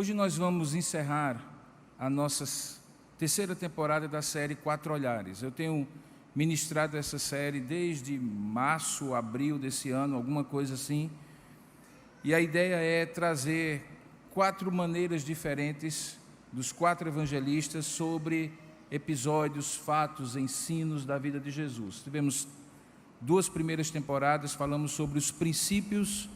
Hoje nós vamos encerrar a nossa terceira temporada da série Quatro Olhares. Eu tenho ministrado essa série desde março, abril desse ano, alguma coisa assim. E a ideia é trazer 4 maneiras diferentes dos 4 evangelistas sobre episódios, fatos, ensinos da vida de Jesus. Tivemos 2 primeiras temporadas, falamos sobre os princípios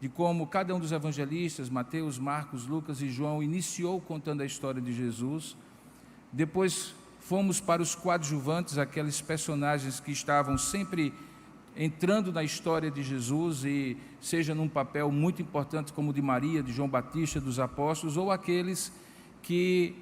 de como cada um dos evangelistas, Mateus, Marcos, Lucas e João, iniciou contando a história de Jesus. Depois fomos para os coadjuvantes, aqueles personagens que estavam sempre entrando na história de Jesus, e seja num papel muito importante como o de Maria, de João Batista, dos apóstolos, ou aqueles que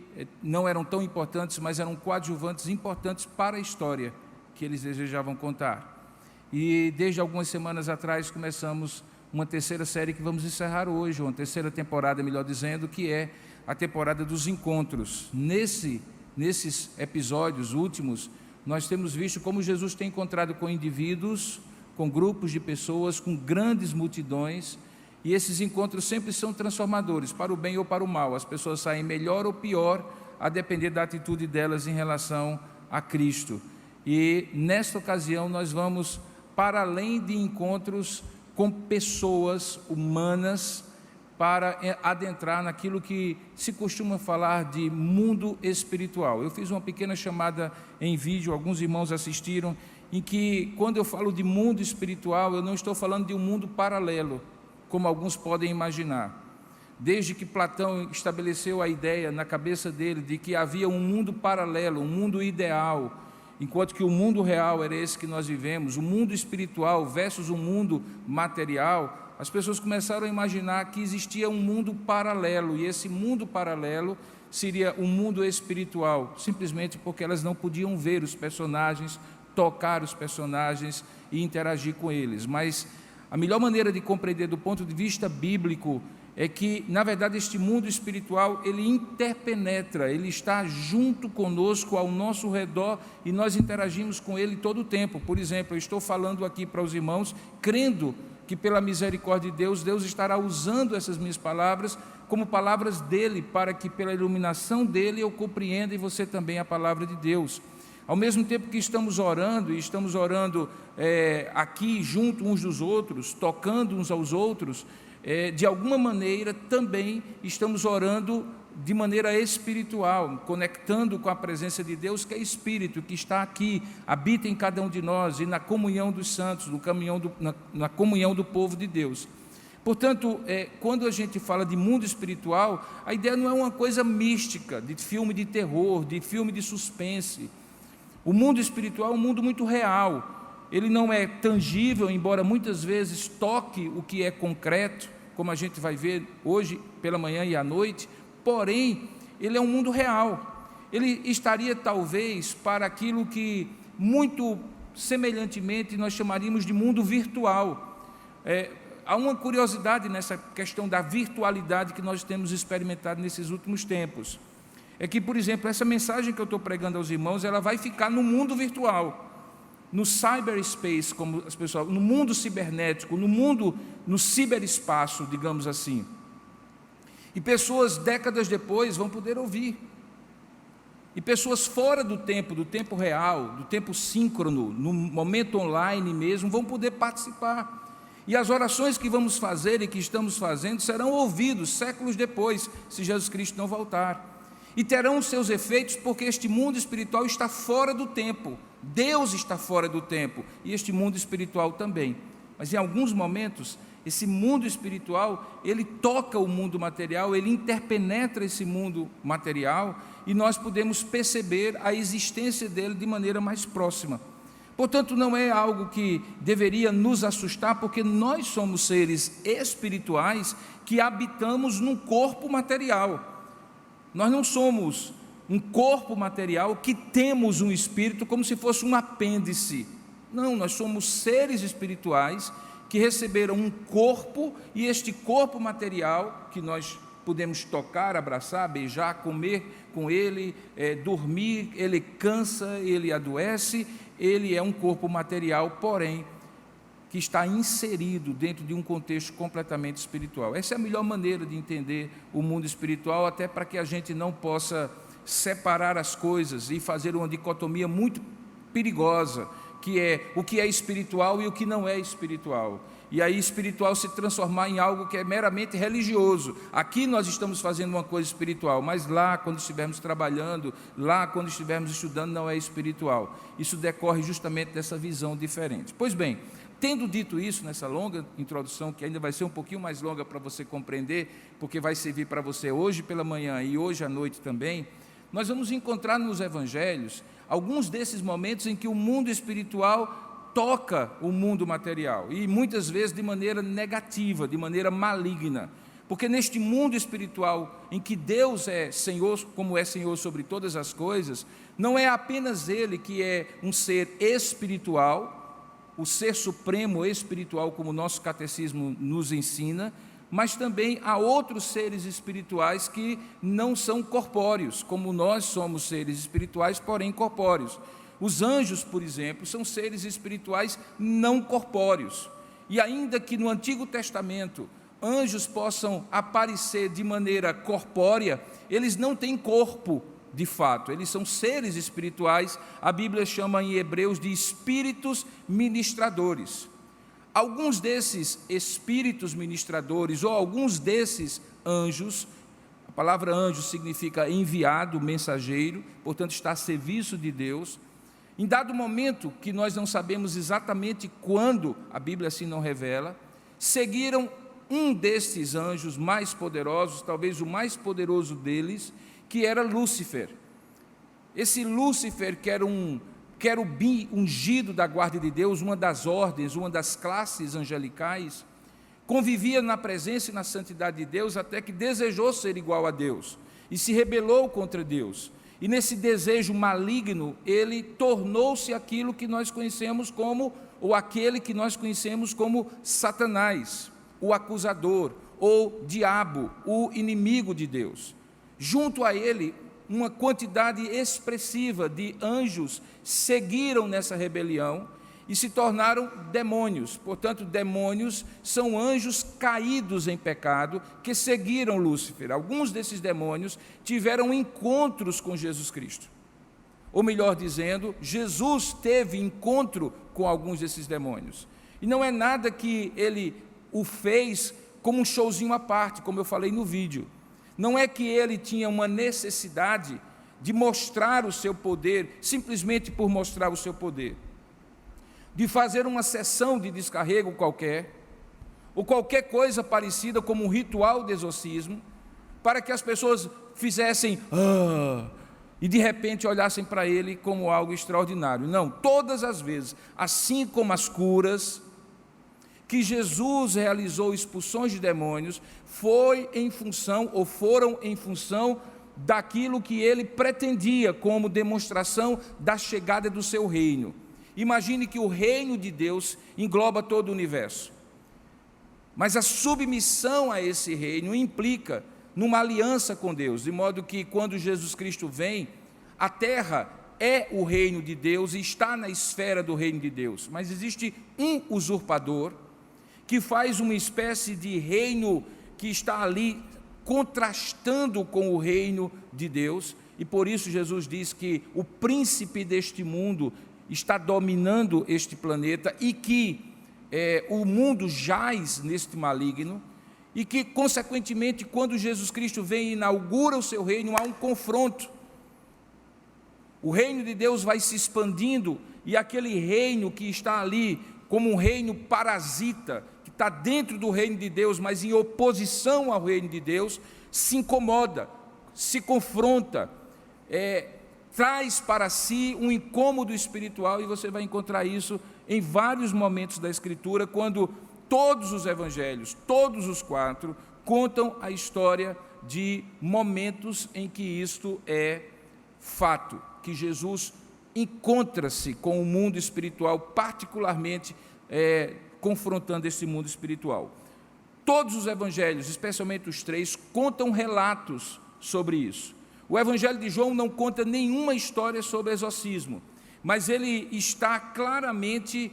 não eram tão importantes, mas eram coadjuvantes importantes para a história que eles desejavam contar. E desde algumas semanas atrás começamos uma terceira série que vamos encerrar hoje, uma terceira temporada, melhor dizendo, que é a temporada dos encontros. Nesses episódios últimos, nós temos visto como Jesus tem encontrado com indivíduos, com grupos de pessoas, com grandes multidões, e esses encontros sempre são transformadores, para o bem ou para o mal. As pessoas saem melhor ou pior, a depender da atitude delas em relação a Cristo. E nesta ocasião nós vamos para além de encontros com pessoas humanas, para adentrar naquilo que se costuma falar de mundo espiritual. Eu fiz uma pequena chamada em vídeo, alguns irmãos assistiram, em que quando eu falo de mundo espiritual, eu não estou falando de um mundo paralelo, como alguns podem imaginar. Desde que Platão estabeleceu a ideia na cabeça dele de que havia um mundo paralelo, um mundo ideal, enquanto que o mundo real era esse que nós vivemos, o mundo espiritual versus o mundo material, as pessoas começaram a imaginar que existia um mundo paralelo, e esse mundo paralelo seria o mundo espiritual, simplesmente porque elas não podiam ver os personagens, tocar os personagens e interagir com eles. Mas a melhor maneira de compreender do ponto de vista bíblico é que, na verdade, este mundo espiritual, ele interpenetra, ele está junto conosco, ao nosso redor, e nós interagimos com ele todo o tempo. Por exemplo, eu estou falando aqui para os irmãos, crendo que pela misericórdia de Deus, Deus estará usando essas minhas palavras como palavras dele, para que pela iluminação dele eu compreenda, e você também, a palavra de Deus. Ao mesmo tempo que estamos orando, e estamos orando aqui junto uns dos outros, tocando uns aos outros, de alguma maneira também estamos orando de maneira espiritual, conectando com a presença de Deus, que é Espírito, que está aqui, habita em cada um de nós, e na comunhão dos santos, na comunhão do povo de Deus. Portanto, quando a gente fala de mundo espiritual, a ideia não é uma coisa mística, de filme de terror, de filme de suspense. O mundo espiritual é um mundo muito real. Ele não é tangível, embora muitas vezes toque o que é concreto, como a gente vai ver hoje pela manhã e à noite, porém, ele é um mundo real. Ele estaria talvez para aquilo que muito semelhantemente nós chamaríamos de mundo virtual. Há uma curiosidade nessa questão da virtualidade que nós temos experimentado nesses últimos tempos. É que, por exemplo, essa mensagem que eu estou pregando aos irmãos, ela vai ficar no mundo virtual, no cyberspace, como as pessoas, no mundo cibernético, no ciberespaço, digamos assim. E pessoas décadas depois vão poder ouvir. E pessoas fora do tempo real, do tempo síncrono, no momento online mesmo, vão poder participar. E as orações que vamos fazer e que estamos fazendo serão ouvidos séculos depois, se Jesus Cristo não voltar. E terão os seus efeitos, porque este mundo espiritual está fora do tempo. Deus está fora do tempo, e este mundo espiritual também. Mas em alguns momentos, esse mundo espiritual, ele toca o mundo material, ele interpenetra esse mundo material, e nós podemos perceber a existência dele de maneira mais próxima. Portanto, não é algo que deveria nos assustar, porque nós somos seres espirituais que habitamos num corpo material. Nós não somos um corpo material que temos um espírito como se fosse um apêndice. Não, nós somos seres espirituais que receberam um corpo, e este corpo material que nós podemos tocar, abraçar, beijar, comer com ele, dormir, ele cansa, ele adoece, ele é um corpo material, porém que está inserido dentro de um contexto completamente espiritual. Essa é a melhor maneira de entender o mundo espiritual, até para que a gente não possa separar as coisas e fazer uma dicotomia muito perigosa, que é o que é espiritual e o que não é espiritual. E aí espiritual se transformar em algo que é meramente religioso. Aqui nós estamos fazendo uma coisa espiritual, mas lá, quando estivermos trabalhando, lá, quando estivermos estudando, não é espiritual. Isso decorre justamente dessa visão diferente. Pois bem, tendo dito isso, nessa longa introdução, que ainda vai ser um pouquinho mais longa para você compreender, porque vai servir para você hoje pela manhã e hoje à noite também, nós vamos encontrar nos evangelhos alguns desses momentos em que o mundo espiritual toca o mundo material, e muitas vezes de maneira negativa, de maneira maligna, porque neste mundo espiritual em que Deus é Senhor, como é Senhor sobre todas as coisas, não é apenas Ele que é um ser espiritual, o ser supremo espiritual, como o nosso catecismo nos ensina, mas também há outros seres espirituais que não são corpóreos, como nós somos seres espirituais, porém corpóreos. Os anjos, por exemplo, são seres espirituais não corpóreos. E ainda que no Antigo Testamento anjos possam aparecer de maneira corpórea, eles não têm corpo de fato, eles são seres espirituais. A Bíblia chama em Hebreus de espíritos ministradores. Alguns desses espíritos ministradores, ou alguns desses anjos, a palavra anjo significa enviado, mensageiro, portanto está a serviço de Deus. Em dado momento, que nós não sabemos exatamente quando, a Bíblia assim não revela, seguiram um desses anjos mais poderosos, talvez o mais poderoso deles, que era Lúcifer. Esse Lúcifer, que era um querubim ungido da guarda de Deus, uma das ordens, uma das classes angelicais, convivia na presença e na santidade de Deus, até que desejou ser igual a Deus, e se rebelou contra Deus. E nesse desejo maligno, ele tornou-se aquilo que nós conhecemos como, ou aquele que nós conhecemos como Satanás, o acusador, ou diabo, o inimigo de Deus. Junto a ele, uma quantidade expressiva de anjos seguiram nessa rebelião e se tornaram demônios. Portanto, demônios são anjos caídos em pecado que seguiram Lúcifer. Alguns desses demônios tiveram encontros com Jesus Cristo. Ou melhor dizendo, Jesus teve encontro com alguns desses demônios. E não é nada que ele o fez como um showzinho à parte, como eu falei no vídeo. Não é que ele tinha uma necessidade de mostrar o seu poder, simplesmente por mostrar o seu poder, de fazer uma sessão de descarrego qualquer, ou qualquer coisa parecida como um ritual de exorcismo, para que as pessoas fizessem e de repente olhassem para ele como algo extraordinário. Não, todas as vezes, assim como as curas que Jesus realizou, expulsões de demônios, foram em função daquilo que ele pretendia como demonstração da chegada do seu reino. Imagine que o reino de Deus engloba todo o universo, mas a submissão a esse reino implica numa aliança com Deus, de modo que quando Jesus Cristo vem, a terra é o reino de Deus e está na esfera do reino de Deus, mas existe um usurpador que faz uma espécie de reino que está ali contrastando com o reino de Deus, e por isso Jesus diz que o príncipe deste mundo está dominando este planeta e que o mundo jaz neste maligno, e que, consequentemente, quando Jesus Cristo vem e inaugura o seu reino, há um confronto. O reino de Deus vai se expandindo, e aquele reino que está ali como um reino parasita, que está dentro do reino de Deus, mas em oposição ao reino de Deus, se incomoda, se confronta, traz para si um incômodo espiritual, e você vai encontrar isso em vários momentos da Escritura, quando todos os evangelhos, todos os 4, contam a história de momentos em que isto é fato, que Jesus encontra-se com o mundo espiritual, particularmente confrontando esse mundo espiritual. Todos os evangelhos, especialmente os 3, contam relatos sobre isso. O Evangelho de João não conta nenhuma história sobre exorcismo, mas ele está claramente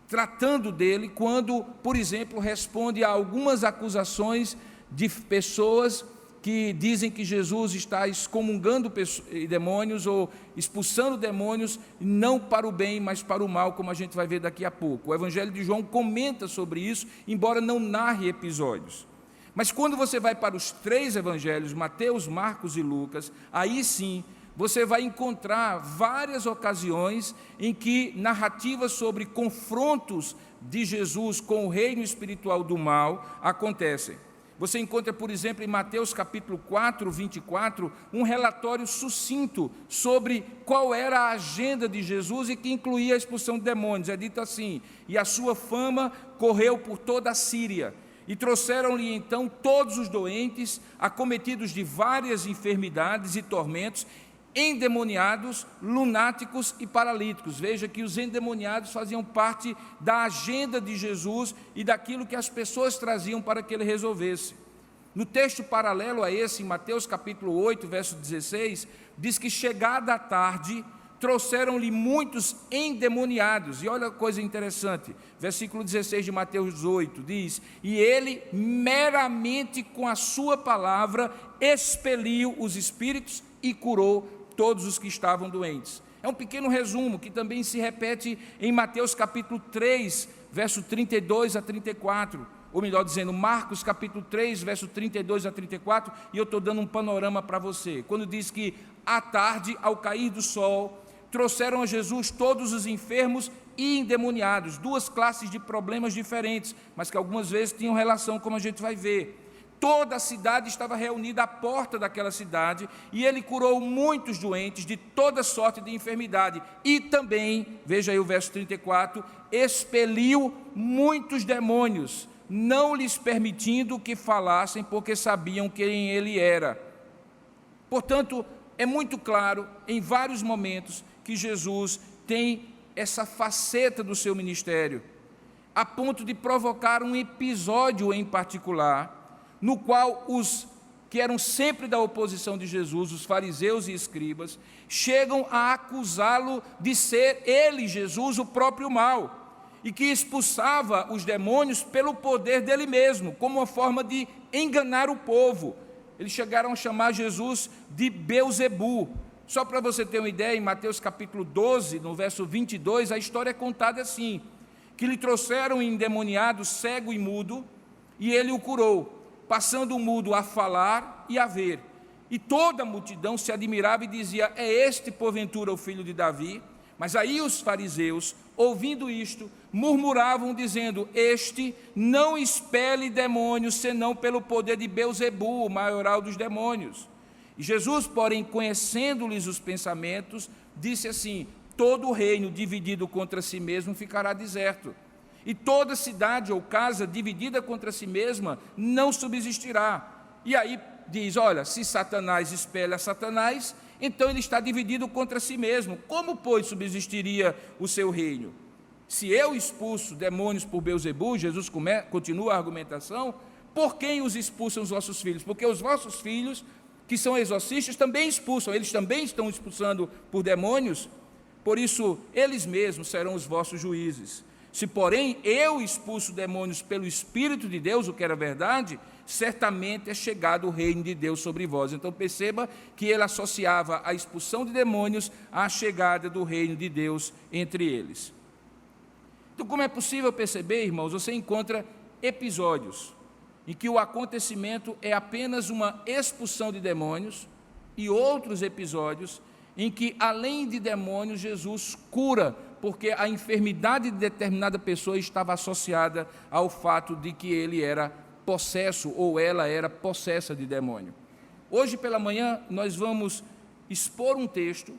tratando dele quando, por exemplo, responde a algumas acusações de pessoas que dizem que Jesus está excomungando demônios ou expulsando demônios, não para o bem, mas para o mal, como a gente vai ver daqui a pouco. O Evangelho de João comenta sobre isso, embora não narre episódios. Mas quando você vai para os 3 evangelhos, Mateus, Marcos e Lucas, aí sim você vai encontrar várias ocasiões em que narrativas sobre confrontos de Jesus com o reino espiritual do mal acontecem. Você encontra, por exemplo, em Mateus capítulo 4, 24, um relatório sucinto sobre qual era a agenda de Jesus e que incluía a expulsão de demônios. É dito assim: e a sua fama correu por toda a Síria, e trouxeram-lhe então todos os doentes, acometidos de várias enfermidades e tormentos, endemoniados, lunáticos e paralíticos. Veja que os endemoniados faziam parte da agenda de Jesus e daquilo que as pessoas traziam para que ele resolvesse. No texto paralelo a esse, em Mateus capítulo 8, verso 16, diz que chegada a tarde, trouxeram-lhe muitos endemoniados. E olha a coisa interessante, versículo 16 de Mateus 8, diz: e ele meramente com a sua palavra expeliu os espíritos e curou todos os que estavam doentes. É um pequeno resumo que também se repete em Mateus capítulo 3, verso 32 a 34, ou melhor dizendo, Marcos capítulo 3, verso 32 a 34, e eu estou dando um panorama para você, quando diz que à tarde, ao cair do sol, trouxeram a Jesus todos os enfermos e endemoniados, 2 classes de problemas diferentes, mas que algumas vezes tinham relação, como a gente vai ver. Toda a cidade estava reunida à porta daquela cidade, e ele curou muitos doentes de toda sorte de enfermidade, e também, veja aí o verso 34, expeliu muitos demônios, não lhes permitindo que falassem, porque sabiam quem ele era. Portanto, é muito claro, em vários momentos, que Jesus tem essa faceta do seu ministério, a ponto de provocar um episódio em particular, no qual os que eram sempre da oposição de Jesus, os fariseus e escribas, chegam a acusá-lo de ser ele, Jesus, o próprio mal, e que expulsava os demônios pelo poder dele mesmo, como uma forma de enganar o povo. Eles chegaram a chamar Jesus de Beelzebu. Só para você ter uma ideia, em Mateus capítulo 12, no verso 22, a história é contada assim: que lhe trouxeram um endemoniado cego e mudo, e ele o curou, passando o mudo a falar e a ver. E toda a multidão se admirava e dizia: é este porventura o filho de Davi? Mas aí os fariseus, ouvindo isto, murmuravam dizendo: este não expele demônios, senão pelo poder de Beelzebu, o maioral dos demônios. E Jesus, porém, conhecendo-lhes os pensamentos, disse assim: todo reino dividido contra si mesmo ficará deserto, e toda cidade ou casa dividida contra si mesma não subsistirá. E aí diz: olha, se Satanás espelha Satanás, então ele está dividido contra si mesmo. Como, pois, subsistiria o seu reino? Se eu expulso demônios por Beelzebu, Jesus continua a argumentação, por quem os expulsam os vossos filhos? Porque os vossos filhos, que são exorcistas, também expulsam, eles também estão expulsando por demônios, por isso eles mesmos serão os vossos juízes. Se, porém, eu expulso demônios pelo Espírito de Deus, o que era verdade, certamente é chegado o reino de Deus sobre vós. Então perceba que ele associava a expulsão de demônios à chegada do reino de Deus entre eles. Então, como é possível perceber, irmãos, você encontra episódios em que o acontecimento é apenas uma expulsão de demônios, e outros episódios em que, além de demônios, Jesus cura, porque a enfermidade de determinada pessoa estava associada ao fato de que ele era possesso ou ela era possessa de demônio. Hoje pela manhã nós vamos expor um texto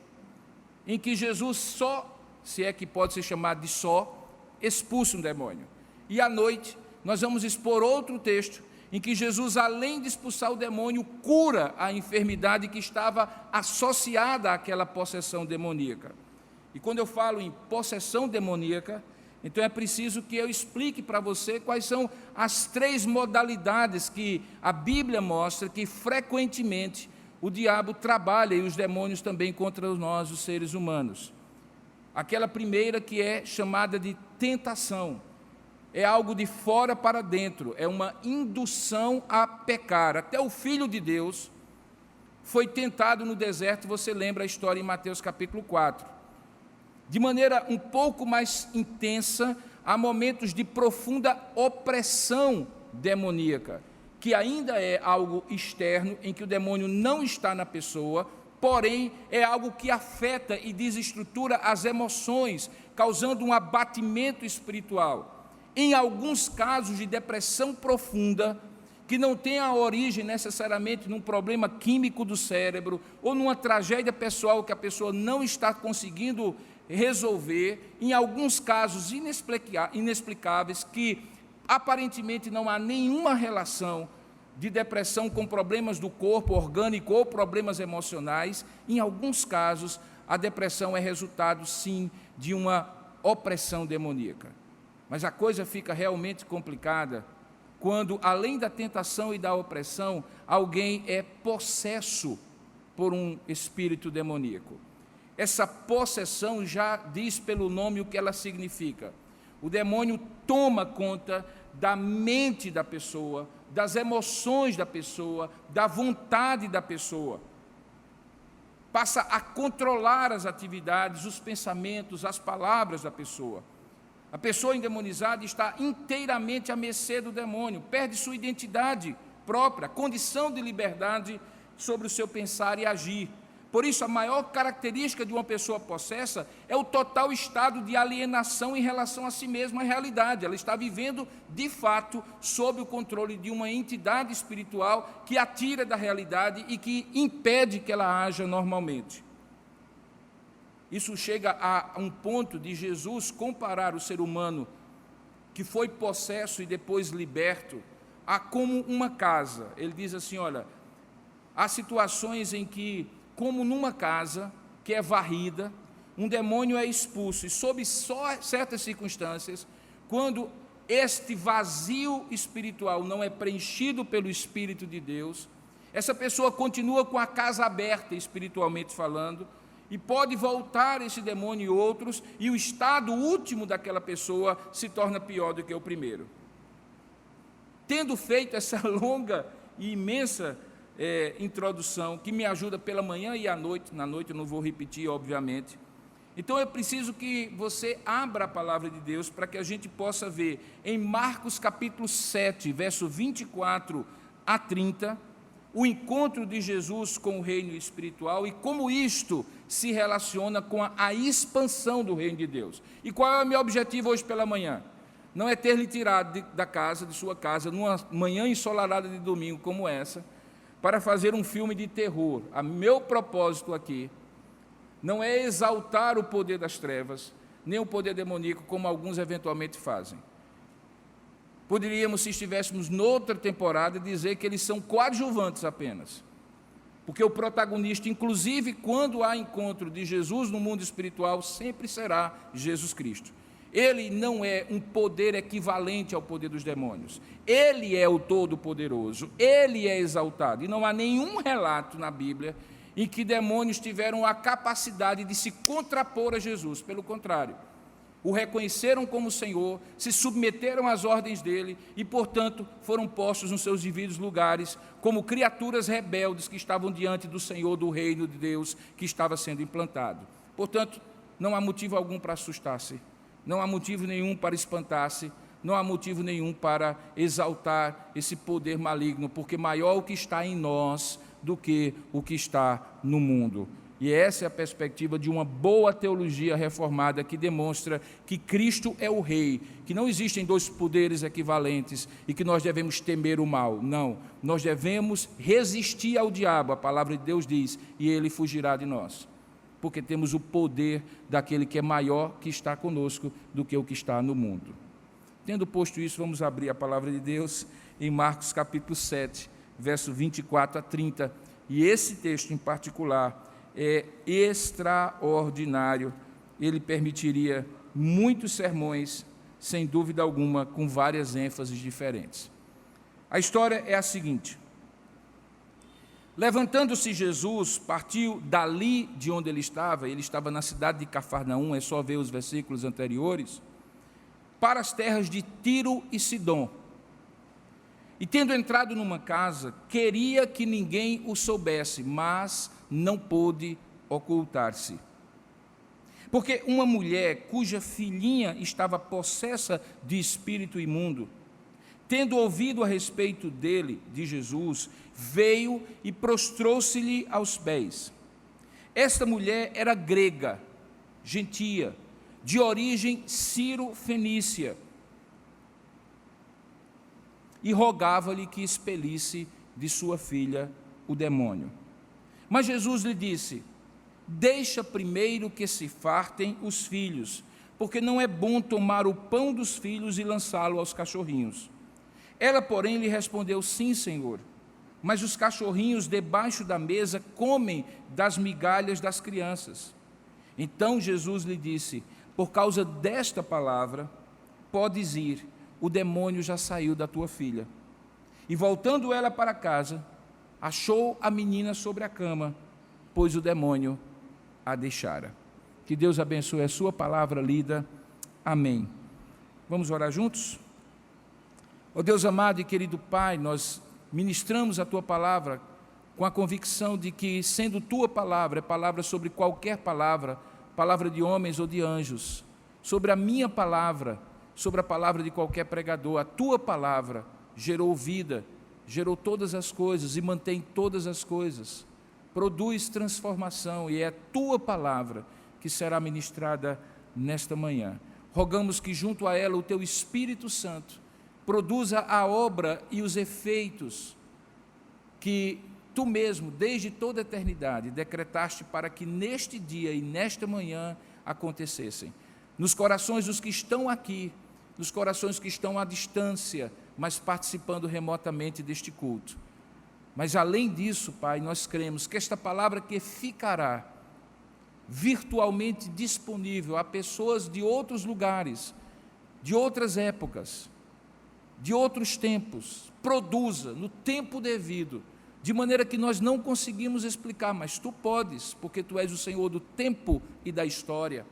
em que Jesus só, se é que pode ser chamado de só, expulsa um demônio. E à noite nós vamos expor outro texto em que Jesus, além de expulsar o demônio, cura a enfermidade que estava associada àquela possessão demoníaca. E quando eu falo em possessão demoníaca, então é preciso que eu explique para você quais são as 3 modalidades que a Bíblia mostra que frequentemente o diabo trabalha, e os demônios também, contra nós, os seres humanos. Aquela primeira que é chamada de tentação. É algo de fora para dentro, é uma indução a pecar. Até o Filho de Deus foi tentado no deserto, você lembra a história em Mateus capítulo 4. De maneira um pouco mais intensa, há momentos de profunda opressão demoníaca, que ainda é algo externo, em que o demônio não está na pessoa, porém é algo que afeta e desestrutura as emoções, causando um abatimento espiritual. Em alguns casos de depressão profunda, que não tem a origem necessariamente num problema químico do cérebro ou numa tragédia pessoal que a pessoa não está conseguindo resolver, em alguns casos inexplicáveis, que aparentemente não há nenhuma relação de depressão com problemas do corpo orgânico ou problemas emocionais, em alguns casos a depressão é resultado sim de uma opressão demoníaca. Mas a coisa fica realmente complicada quando, além da tentação e da opressão, alguém é possesso por um espírito demoníaco. Essa possessão já diz pelo nome o que ela significa. O demônio toma conta da mente da pessoa, das emoções da pessoa, da vontade da pessoa. Passa a controlar as atividades, os pensamentos, as palavras da pessoa. A pessoa endemonizada está inteiramente à mercê do demônio, perde sua identidade própria, condição de liberdade sobre o seu pensar e agir. Por isso, a maior característica de uma pessoa possessa é o total estado de alienação em relação a si mesma, à realidade. Ela está vivendo, de fato, sob o controle de uma entidade espiritual que a tira da realidade e que impede que ela haja normalmente. Isso chega a um ponto de Jesus comparar o ser humano que foi possesso e depois liberto a como uma casa. Ele diz assim, olha, há situações em que, como numa casa que é varrida, um demônio é expulso e sob só certas circunstâncias, quando este vazio espiritual não é preenchido pelo Espírito de Deus, essa pessoa continua com a casa aberta espiritualmente falando, e pode voltar esse demônio e outros, e o estado último daquela pessoa se torna pior do que o primeiro. Tendo feito essa longa e imensa introdução, que me ajuda pela manhã e à noite, na noite eu não vou repetir, obviamente, então eu preciso que você abra a palavra de Deus para que a gente possa ver em Marcos capítulo 7, verso 24 a 30, o encontro de Jesus com o reino espiritual e como isto se relaciona com a expansão do reino de Deus. E qual é o meu objetivo hoje pela manhã? Não é ter lhe tirado da casa, de sua casa, numa manhã ensolarada de domingo como essa, para fazer um filme de terror. O meu propósito aqui não é exaltar o poder das trevas, nem o poder demoníaco, como alguns eventualmente fazem. Poderíamos, se estivéssemos noutra temporada, dizer que eles são coadjuvantes apenas. Porque o protagonista, inclusive quando há encontro de Jesus no mundo espiritual, sempre será Jesus Cristo. Ele não é um poder equivalente ao poder dos demônios. Ele é o Todo-Poderoso, ele é exaltado. E não há nenhum relato na Bíblia em que demônios tiveram a capacidade de se contrapor a Jesus. Pelo contrário, o reconheceram como Senhor, se submeteram às ordens dele e, portanto, foram postos nos seus devidos lugares como criaturas rebeldes que estavam diante do Senhor do reino de Deus que estava sendo implantado. Portanto, não há motivo algum para assustar-se, não há motivo nenhum para espantar-se, não há motivo nenhum para exaltar esse poder maligno, porque maior o que está em nós do que o que está no mundo. E essa é a perspectiva de uma boa teologia reformada que demonstra que Cristo é o Rei, que não existem dois poderes equivalentes e que nós devemos temer o mal. Não, nós devemos resistir ao diabo, a palavra de Deus diz, e ele fugirá de nós, porque temos o poder daquele que é maior, que está conosco, do que o que está no mundo. Tendo posto isso, vamos abrir a palavra de Deus em Marcos capítulo 7, verso 24 a 30, e esse texto em particular é extraordinário. Ele permitiria muitos sermões, sem dúvida alguma, com várias ênfases diferentes. A história é a seguinte: Levantando-se Jesus, partiu dali de onde ele estava na cidade de Cafarnaum, é só ver os versículos anteriores, para as terras de Tiro e Sidom. E tendo entrado numa casa, queria que ninguém o soubesse, mas não pôde ocultar-se. Porque uma mulher cuja filhinha estava possessa de espírito imundo, tendo ouvido a respeito dele, de Jesus, veio e prostrou-se-lhe aos pés. Esta mulher era grega, gentia, de origem sírio-fenícia, e rogava-lhe que expelisse de sua filha o demônio. Mas Jesus lhe disse: deixa primeiro que se fartem os filhos, porque não é bom tomar o pão dos filhos e lançá-lo aos cachorrinhos. Ela, porém, lhe respondeu: sim, Senhor, mas os cachorrinhos debaixo da mesa comem das migalhas das crianças. Então Jesus lhe disse: por causa desta palavra, podes ir, o demônio já saiu da tua filha. E voltando ela para casa, achou a menina sobre a cama, pois o demônio a deixara. Que Deus abençoe a sua palavra lida. Amém. Vamos orar juntos? Ó Deus amado e querido Pai, nós ministramos a Tua palavra com a convicção de que, sendo Tua palavra, é palavra sobre qualquer palavra, palavra de homens ou de anjos, sobre a minha palavra, sobre a palavra de qualquer pregador, a Tua palavra gerou vida, gerou todas as coisas e mantém todas as coisas, produz transformação, e é a Tua palavra que será ministrada nesta manhã. Rogamos que junto a ela o Teu Espírito Santo produza a obra e os efeitos que Tu mesmo, desde toda a eternidade, decretaste para que neste dia e nesta manhã acontecessem. Nos corações dos que estão aqui, nos corações que estão à distância, mas participando remotamente deste culto. Mas além disso, Pai, nós cremos que esta palavra que ficará virtualmente disponível a pessoas de outros lugares, de outras épocas, de outros tempos, produza no tempo devido, de maneira que nós não conseguimos explicar, mas Tu podes, porque Tu és o Senhor do tempo e da história.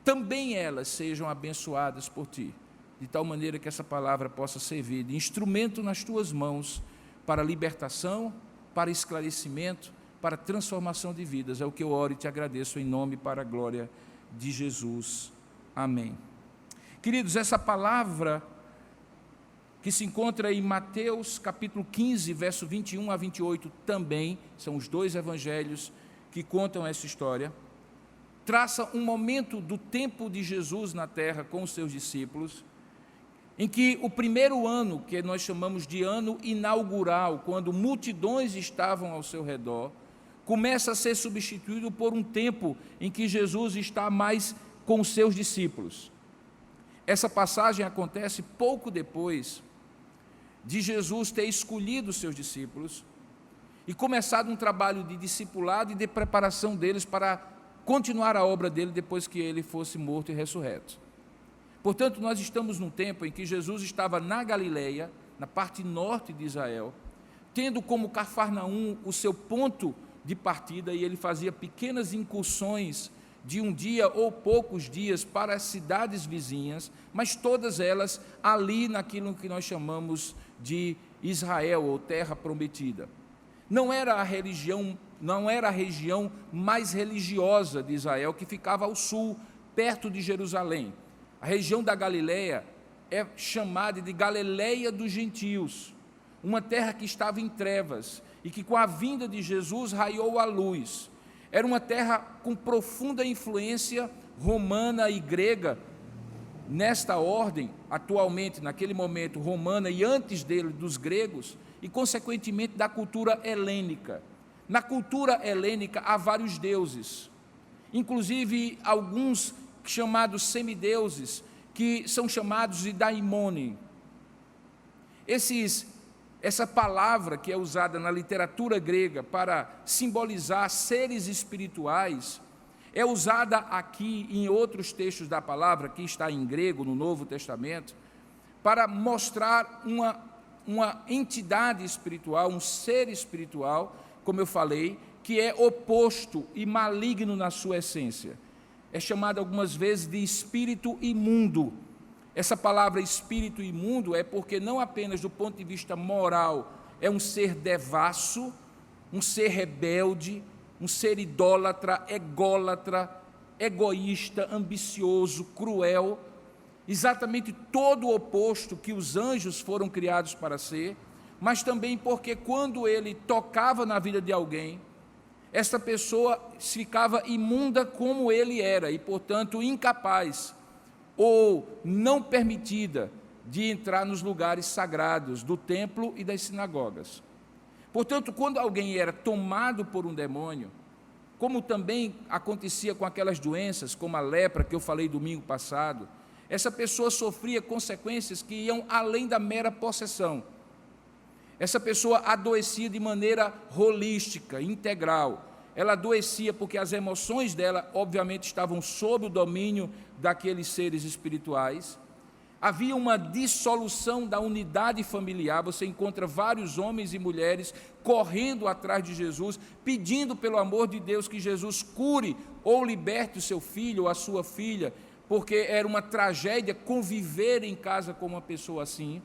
Também elas sejam abençoadas por Ti, de tal maneira que essa palavra possa servir de instrumento nas Tuas mãos para libertação, para esclarecimento, para transformação de vidas. É o que eu oro e Te agradeço em nome e para a glória de Jesus. Amém. Queridos, essa palavra que se encontra em Mateus capítulo 15, verso 21 a 28 também, são os dois evangelhos que contam essa história, traça um momento do tempo de Jesus na terra com os seus discípulos, em que o primeiro ano, que nós chamamos de ano inaugural, quando multidões estavam ao seu redor, começa a ser substituído por um tempo em que Jesus está mais com os seus discípulos. Essa passagem acontece pouco depois de Jesus ter escolhido os seus discípulos e começado um trabalho de discipulado e de preparação deles para continuar a obra dele depois que ele fosse morto e ressurreto. Portanto, nós estamos num tempo em que Jesus estava na Galileia, na parte norte de Israel, tendo como Cafarnaum o seu ponto de partida, e ele fazia pequenas incursões de um dia ou poucos dias para as cidades vizinhas, mas todas elas ali naquilo que nós chamamos de Israel, ou terra prometida. Não era a região mais religiosa de Israel, que ficava ao sul, perto de Jerusalém. A região da Galileia é chamada de Galileia dos gentios, uma terra que estava em trevas e que com a vinda de Jesus raiou a luz. Era uma terra com profunda influência romana e grega, nesta ordem, atualmente, naquele momento, romana e antes dele, dos gregos, e consequentemente da cultura helênica. Na cultura helênica há vários deuses, inclusive alguns chamados semideuses, que são chamados de daimoni. Essa palavra que é usada na literatura grega para simbolizar seres espirituais, é usada aqui em outros textos da palavra, que está em grego no Novo Testamento, para mostrar uma entidade espiritual, um ser espiritual, como eu falei, que é oposto e maligno na sua essência. É chamado algumas vezes de espírito imundo. Essa palavra espírito imundo é porque não apenas do ponto de vista moral é um ser devasso, um ser rebelde, um ser idólatra, ególatra, egoísta, ambicioso, cruel, exatamente todo o oposto que os anjos foram criados para ser, mas também porque quando ele tocava na vida de alguém, essa pessoa ficava imunda como ele era e, portanto, incapaz ou não permitida de entrar nos lugares sagrados do templo e das sinagogas. Portanto, quando alguém era tomado por um demônio, como também acontecia com aquelas doenças, como a lepra que eu falei domingo passado, essa pessoa sofria consequências que iam além da mera possessão. Essa pessoa adoecia de maneira holística, integral. Ela adoecia porque as emoções dela, obviamente, estavam sob o domínio daqueles seres espirituais. Havia uma dissolução da unidade familiar. Você encontra vários homens e mulheres correndo atrás de Jesus, pedindo pelo amor de Deus que Jesus cure ou liberte o seu filho ou a sua filha, porque era uma tragédia conviver em casa com uma pessoa assim.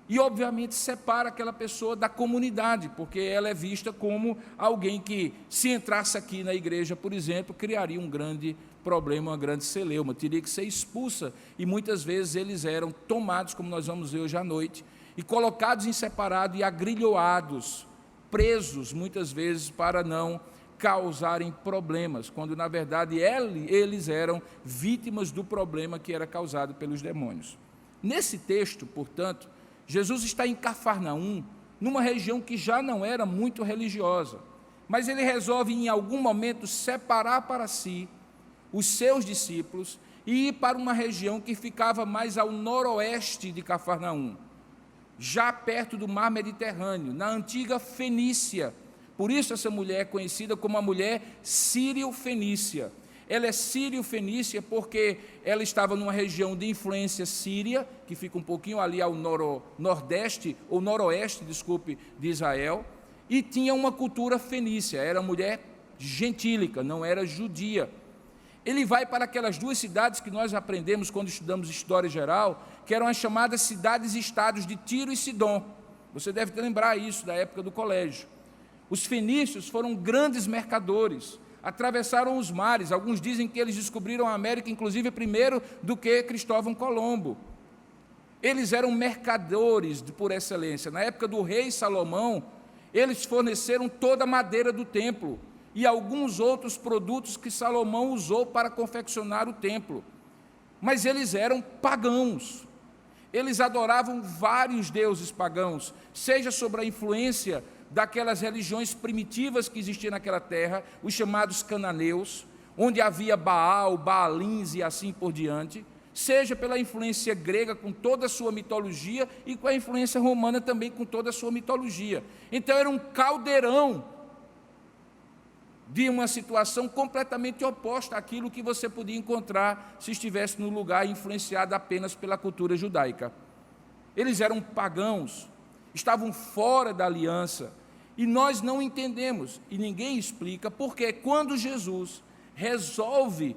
E, obviamente, separa aquela pessoa da comunidade, porque ela é vista como alguém que, se entrasse aqui na igreja, por exemplo, criaria um grande problema, uma grande celeuma, teria que ser expulsa, e muitas vezes eles eram tomados, como nós vamos ver hoje à noite, e colocados em separado e agrilhoados, presos, muitas vezes, para não causarem problemas, quando, na verdade, eles eram vítimas do problema que era causado pelos demônios. Nesse texto, portanto, Jesus está em Cafarnaum, numa região que já não era muito religiosa, mas ele resolve em algum momento separar para si os seus discípulos e ir para uma região que ficava mais ao noroeste de Cafarnaum, já perto do mar Mediterrâneo, na antiga Fenícia. Por isso essa mulher é conhecida como a mulher sírio-fenícia. Ela é sírio-fenícia porque ela estava numa região de influência síria, que fica um pouquinho ali ao noroeste de Israel, e tinha uma cultura fenícia, era mulher gentílica, não era judia. Ele vai para aquelas duas cidades que nós aprendemos quando estudamos História Geral, que eram as chamadas cidades-estados de Tiro e Sidom. Você deve lembrar isso da época do colégio. Os fenícios foram grandes mercadores, atravessaram os mares. Alguns dizem que eles descobriram a América, inclusive, primeiro do que Cristóvão Colombo. Eles eram mercadores por excelência. Na época do rei Salomão, eles forneceram toda a madeira do templo e alguns outros produtos que Salomão usou para confeccionar o templo. Mas eles eram pagãos. Eles adoravam vários deuses pagãos, seja sob a influência daquelas religiões primitivas que existiam naquela terra, os chamados cananeus, onde havia Baal, Baalins e assim por diante, seja pela influência grega com toda a sua mitologia e com a influência romana também com toda a sua mitologia. Então era um caldeirão de uma situação completamente oposta àquilo que você podia encontrar se estivesse num lugar influenciado apenas pela cultura judaica. Eles eram pagãos, estavam fora da aliança, e nós não entendemos, e ninguém explica, porque quando Jesus resolve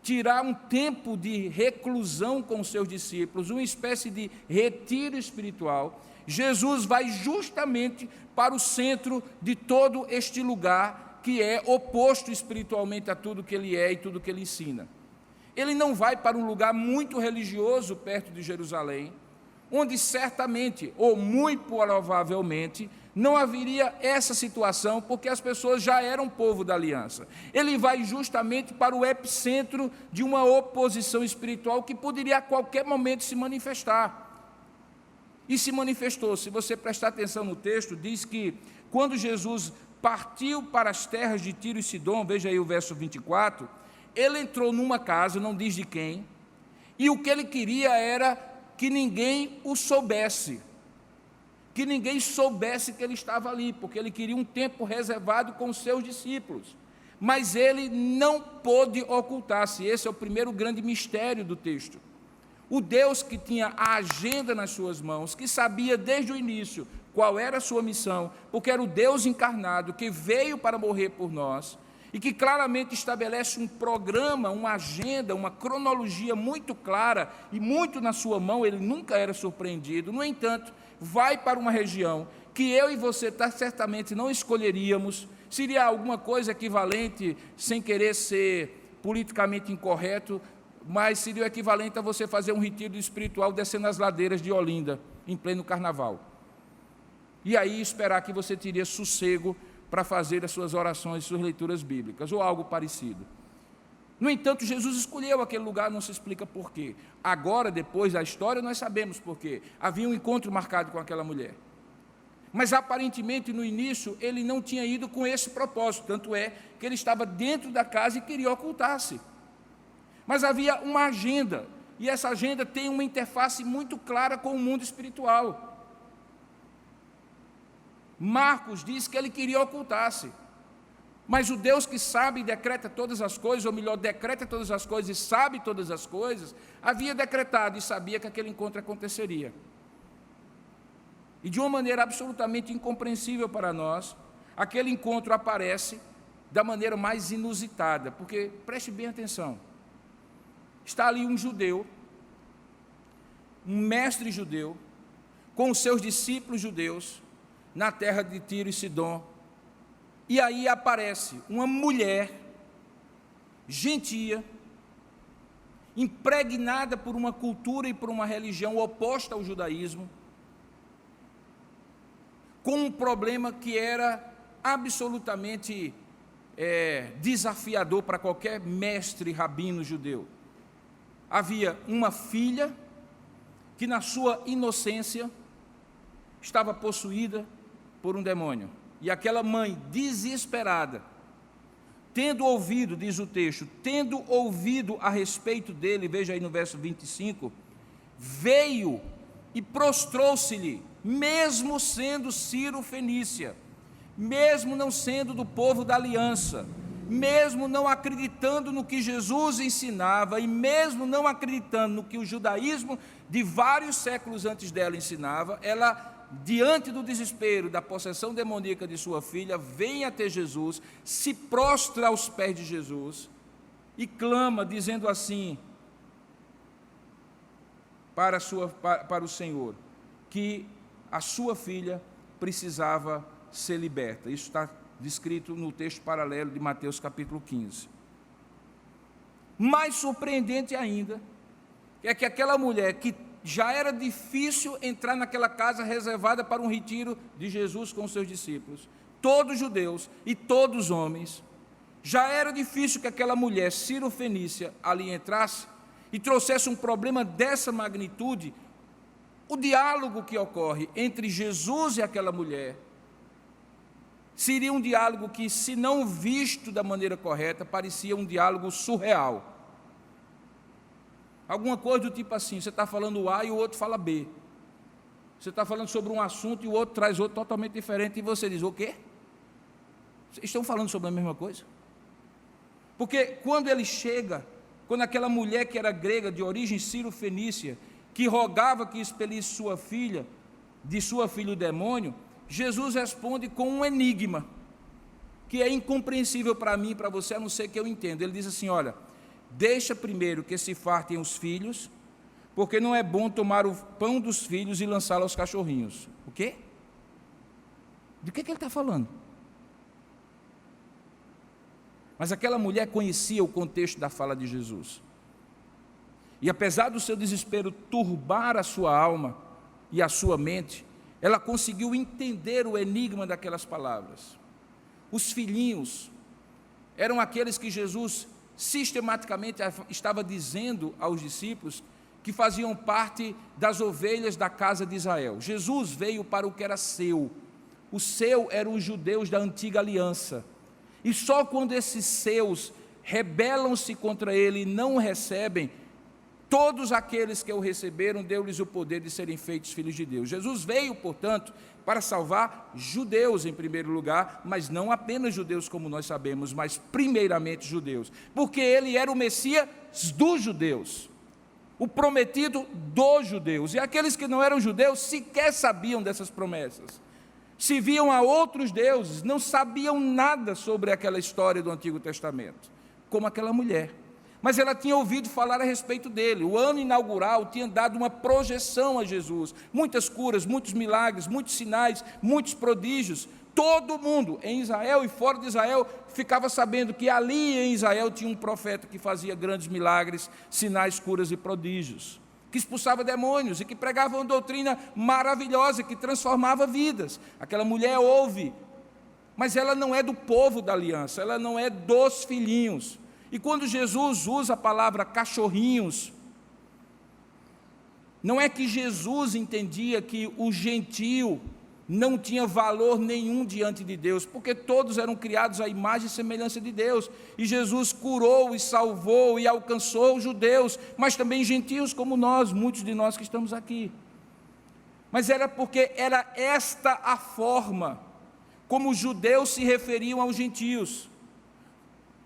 tirar um tempo de reclusão com os seus discípulos, uma espécie de retiro espiritual, Jesus vai justamente para o centro de todo este lugar, que é oposto espiritualmente a tudo que ele é e tudo que ele ensina. Ele não vai para um lugar muito religioso perto de Jerusalém, onde certamente, ou muito provavelmente, não haveria essa situação, porque as pessoas já eram povo da aliança. Ele vai justamente para o epicentro de uma oposição espiritual que poderia a qualquer momento se manifestar. E se manifestou. Se você prestar atenção no texto, diz que quando Jesus partiu para as terras de Tiro e Sidom, veja aí o verso 24, ele entrou numa casa, não diz de quem, e o que ele queria era que ninguém o soubesse, que ninguém soubesse que ele estava ali, porque ele queria um tempo reservado com os seus discípulos, mas ele não pôde ocultar-se. Esse é o primeiro grande mistério do texto. O Deus que tinha a agenda nas suas mãos, que sabia desde o início qual era a sua missão, porque era o Deus encarnado que veio para morrer por nós e que claramente estabelece um programa, uma agenda, uma cronologia muito clara e muito na sua mão. Ele nunca era surpreendido. No entanto, vai para uma região que eu e você certamente não escolheríamos. Seria alguma coisa equivalente, sem querer ser politicamente incorreto, mas seria o equivalente a você fazer um retiro espiritual descendo as ladeiras de Olinda, em pleno carnaval. E aí esperar que você teria sossego para fazer as suas orações, suas leituras bíblicas, ou algo parecido. No entanto, Jesus escolheu aquele lugar, não se explica por quê. Agora, depois da história, nós sabemos por quê. Havia um encontro marcado com aquela mulher. Mas, aparentemente, no início, ele não tinha ido com esse propósito, tanto é que ele estava dentro da casa e queria ocultar-se. Mas havia uma agenda, e essa agenda tem uma interface muito clara com o mundo espiritual. Marcos diz que ele queria ocultar-se, mas o Deus que sabe e decreta todas as coisas, ou melhor, decreta todas as coisas e sabe todas as coisas, havia decretado e sabia que aquele encontro aconteceria. E de uma maneira absolutamente incompreensível para nós, aquele encontro aparece da maneira mais inusitada, porque, preste bem atenção, está ali um judeu, um mestre judeu, com os seus discípulos judeus, na terra de Tiro e Sidom, e aí aparece uma mulher, gentia, impregnada por uma cultura e por uma religião oposta ao judaísmo, com um problema que era absolutamente desafiador para qualquer mestre rabino judeu. Havia uma filha que, na sua inocência, estava possuída por um demônio. E aquela mãe, desesperada, tendo ouvido, diz o texto, tendo ouvido a respeito dele, veja aí no verso 25, veio e prostrou-se-lhe, mesmo sendo Ciro Fenícia, mesmo não sendo do povo da aliança, mesmo não acreditando no que Jesus ensinava, e mesmo não acreditando no que o judaísmo de vários séculos antes dela ensinava, ela, diante do desespero da possessão demoníaca de sua filha, vem até Jesus, se prostra aos pés de Jesus e clama, dizendo assim para o Senhor, que a sua filha precisava ser liberta. Isso está descrito no texto paralelo de Mateus capítulo 15. Mais surpreendente ainda é que aquela mulher, que já era difícil entrar naquela casa reservada para um retiro de Jesus com os seus discípulos, todos judeus e todos homens, já era difícil que aquela mulher Ciro-fenícia ali entrasse e trouxesse um problema dessa magnitude. O diálogo que ocorre entre Jesus e aquela mulher seria um diálogo que, se não visto da maneira correta, parecia um diálogo surreal. Alguma coisa do tipo assim, você está falando A e o outro fala B. Você está falando sobre um assunto e o outro traz outro totalmente diferente, e você diz, o quê? Estão falando sobre a mesma coisa? Porque quando ele chega, quando aquela mulher que era grega, de origem Ciro-fenícia, que rogava que expelisse sua filha, de sua filha o demônio, Jesus responde com um enigma, que é incompreensível para mim e para você, a não ser que eu entenda. Ele diz assim, olha, deixa primeiro que se fartem os filhos, porque não é bom tomar o pão dos filhos e lançá-lo aos cachorrinhos. O quê? De que ele está falando? Mas aquela mulher conhecia o contexto da fala de Jesus. E apesar do seu desespero turbar a sua alma e a sua mente, ela conseguiu entender o enigma daquelas palavras. Os filhinhos eram aqueles que Jesus sistematicamente estava dizendo aos discípulos que faziam parte das ovelhas da casa de Israel. Jesus veio para o que era seu. O seu eram os judeus da antiga aliança. E só quando esses seus rebelam-se contra ele e não o recebem, todos aqueles que o receberam, deu-lhes o poder de serem feitos filhos de Deus. Jesus veio, portanto, para salvar judeus em primeiro lugar, mas não apenas judeus como nós sabemos, mas primeiramente judeus, porque ele era o Messias dos judeus, o prometido dos judeus, e aqueles que não eram judeus sequer sabiam dessas promessas. serviam a outros deuses, não sabiam nada sobre aquela história do Antigo Testamento, como aquela mulher. Mas ela tinha ouvido falar a respeito dele. O ano inaugural tinha dado uma projeção a Jesus. Muitas curas, muitos milagres, muitos sinais, muitos prodígios. Todo mundo, em Israel e fora de Israel, ficava sabendo que ali em Israel tinha um profeta que fazia grandes milagres, sinais, curas e prodígios, que expulsava demônios e que pregava uma doutrina maravilhosa, que transformava vidas. Aquela mulher ouve, mas ela não é do povo da aliança, ela não é dos filhinhos. E quando Jesus usa a palavra cachorrinhos, não é que Jesus entendia que o gentio não tinha valor nenhum diante de Deus, porque todos eram criados à imagem e semelhança de Deus, e Jesus curou e salvou e alcançou os judeus, mas também gentios como nós, muitos de nós que estamos aqui. Mas era porque era esta a forma como os judeus se referiam aos gentios.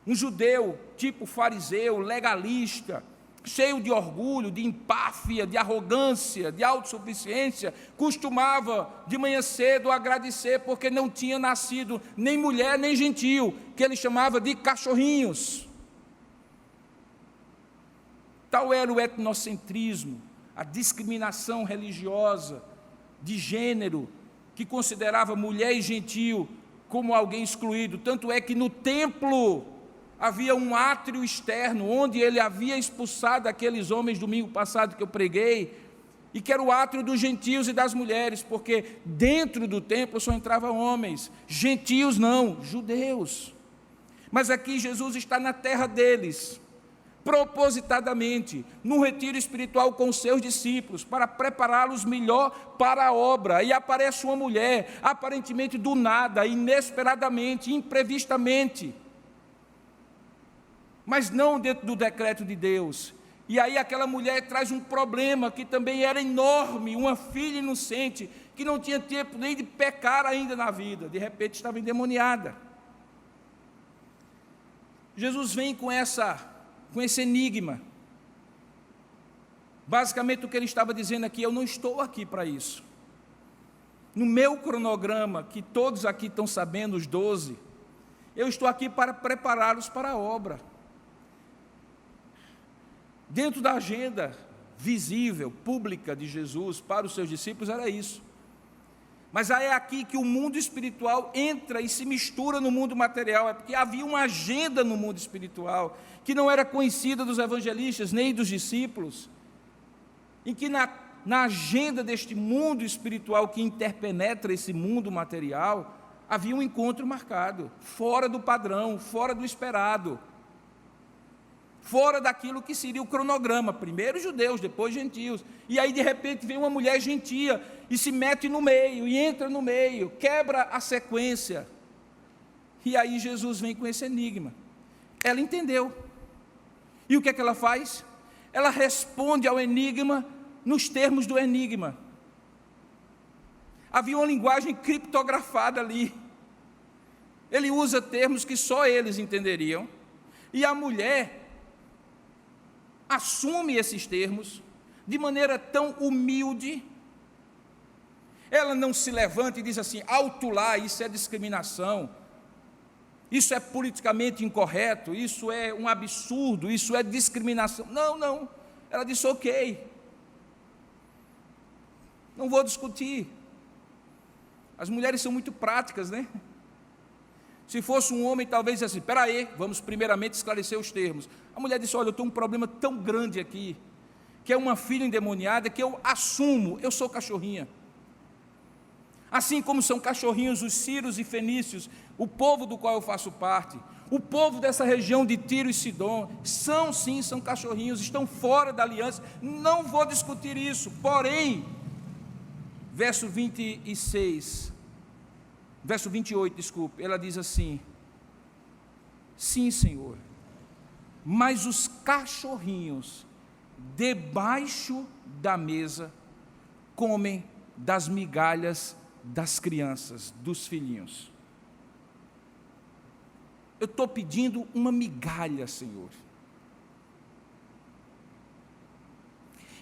Um judeu, tipo fariseu, legalista, cheio de orgulho, de empáfia, de arrogância, de autossuficiência, costumava de manhã cedo agradecer porque não tinha nascido nem mulher nem gentio, que ele chamava de cachorrinhos. Tal era o etnocentrismo, a discriminação religiosa, de gênero, que considerava mulher e gentio como alguém excluído. Tanto é que no templo havia um átrio externo, onde ele havia expulsado aqueles homens domingo passado que eu preguei, e que era o átrio dos gentios e das mulheres, porque dentro do templo só entravam homens, gentios não, judeus. Mas aqui Jesus está na terra deles, propositadamente, num retiro espiritual com os seus discípulos, para prepará-los melhor para a obra, e aparece uma mulher, aparentemente do nada, inesperadamente, imprevistamente, mas não dentro do decreto de Deus. E aí aquela mulher traz um problema que também era enorme, uma filha inocente, que não tinha tempo nem de pecar ainda na vida, de repente estava endemoniada. Jesus vem com esse enigma. Basicamente o que ele estava dizendo aqui: eu não estou aqui para isso. No meu cronograma, que todos aqui estão sabendo, os 12, eu estou aqui para prepará-los para a obra. Dentro da agenda visível, pública de Jesus para os seus discípulos era isso. Mas aí é aqui que o mundo espiritual entra e se mistura no mundo material, é porque havia uma agenda no mundo espiritual, que não era conhecida dos evangelistas, nem dos discípulos, em que na agenda deste mundo espiritual que interpenetra esse mundo material, havia um encontro marcado, fora do padrão, fora do esperado, fora daquilo que seria o cronograma, primeiro judeus, depois gentios, e aí de repente vem uma mulher gentia, e se mete no meio, e entra no meio, quebra a sequência, e aí Jesus vem com esse enigma. Ela entendeu, e o que é que ela faz? Ela responde ao enigma, nos termos do enigma. Havia uma linguagem criptografada ali, ele usa termos que só eles entenderiam, e a mulher assume esses termos de maneira tão humilde. Ela não se levanta e diz assim: alto lá, isso é discriminação, isso é politicamente incorreto, isso é um absurdo, isso é discriminação. Não, ela disse: ok, não vou discutir. As mulheres são muito práticas, né? Se fosse um homem, talvez assim: espera aí, vamos primeiramente esclarecer os termos. A mulher disse: olha, eu tenho um problema tão grande aqui, que é uma filha endemoniada, que eu assumo, eu sou cachorrinha. Assim como são cachorrinhos os sírios e fenícios, o povo do qual eu faço parte, o povo dessa região de Tiro e Sidom, são cachorrinhos, estão fora da aliança, não vou discutir isso. Porém, verso 28, desculpe, ela diz assim: sim, Senhor, mas os cachorrinhos debaixo da mesa comem das migalhas das crianças, dos filhinhos. Eu estou pedindo uma migalha, Senhor.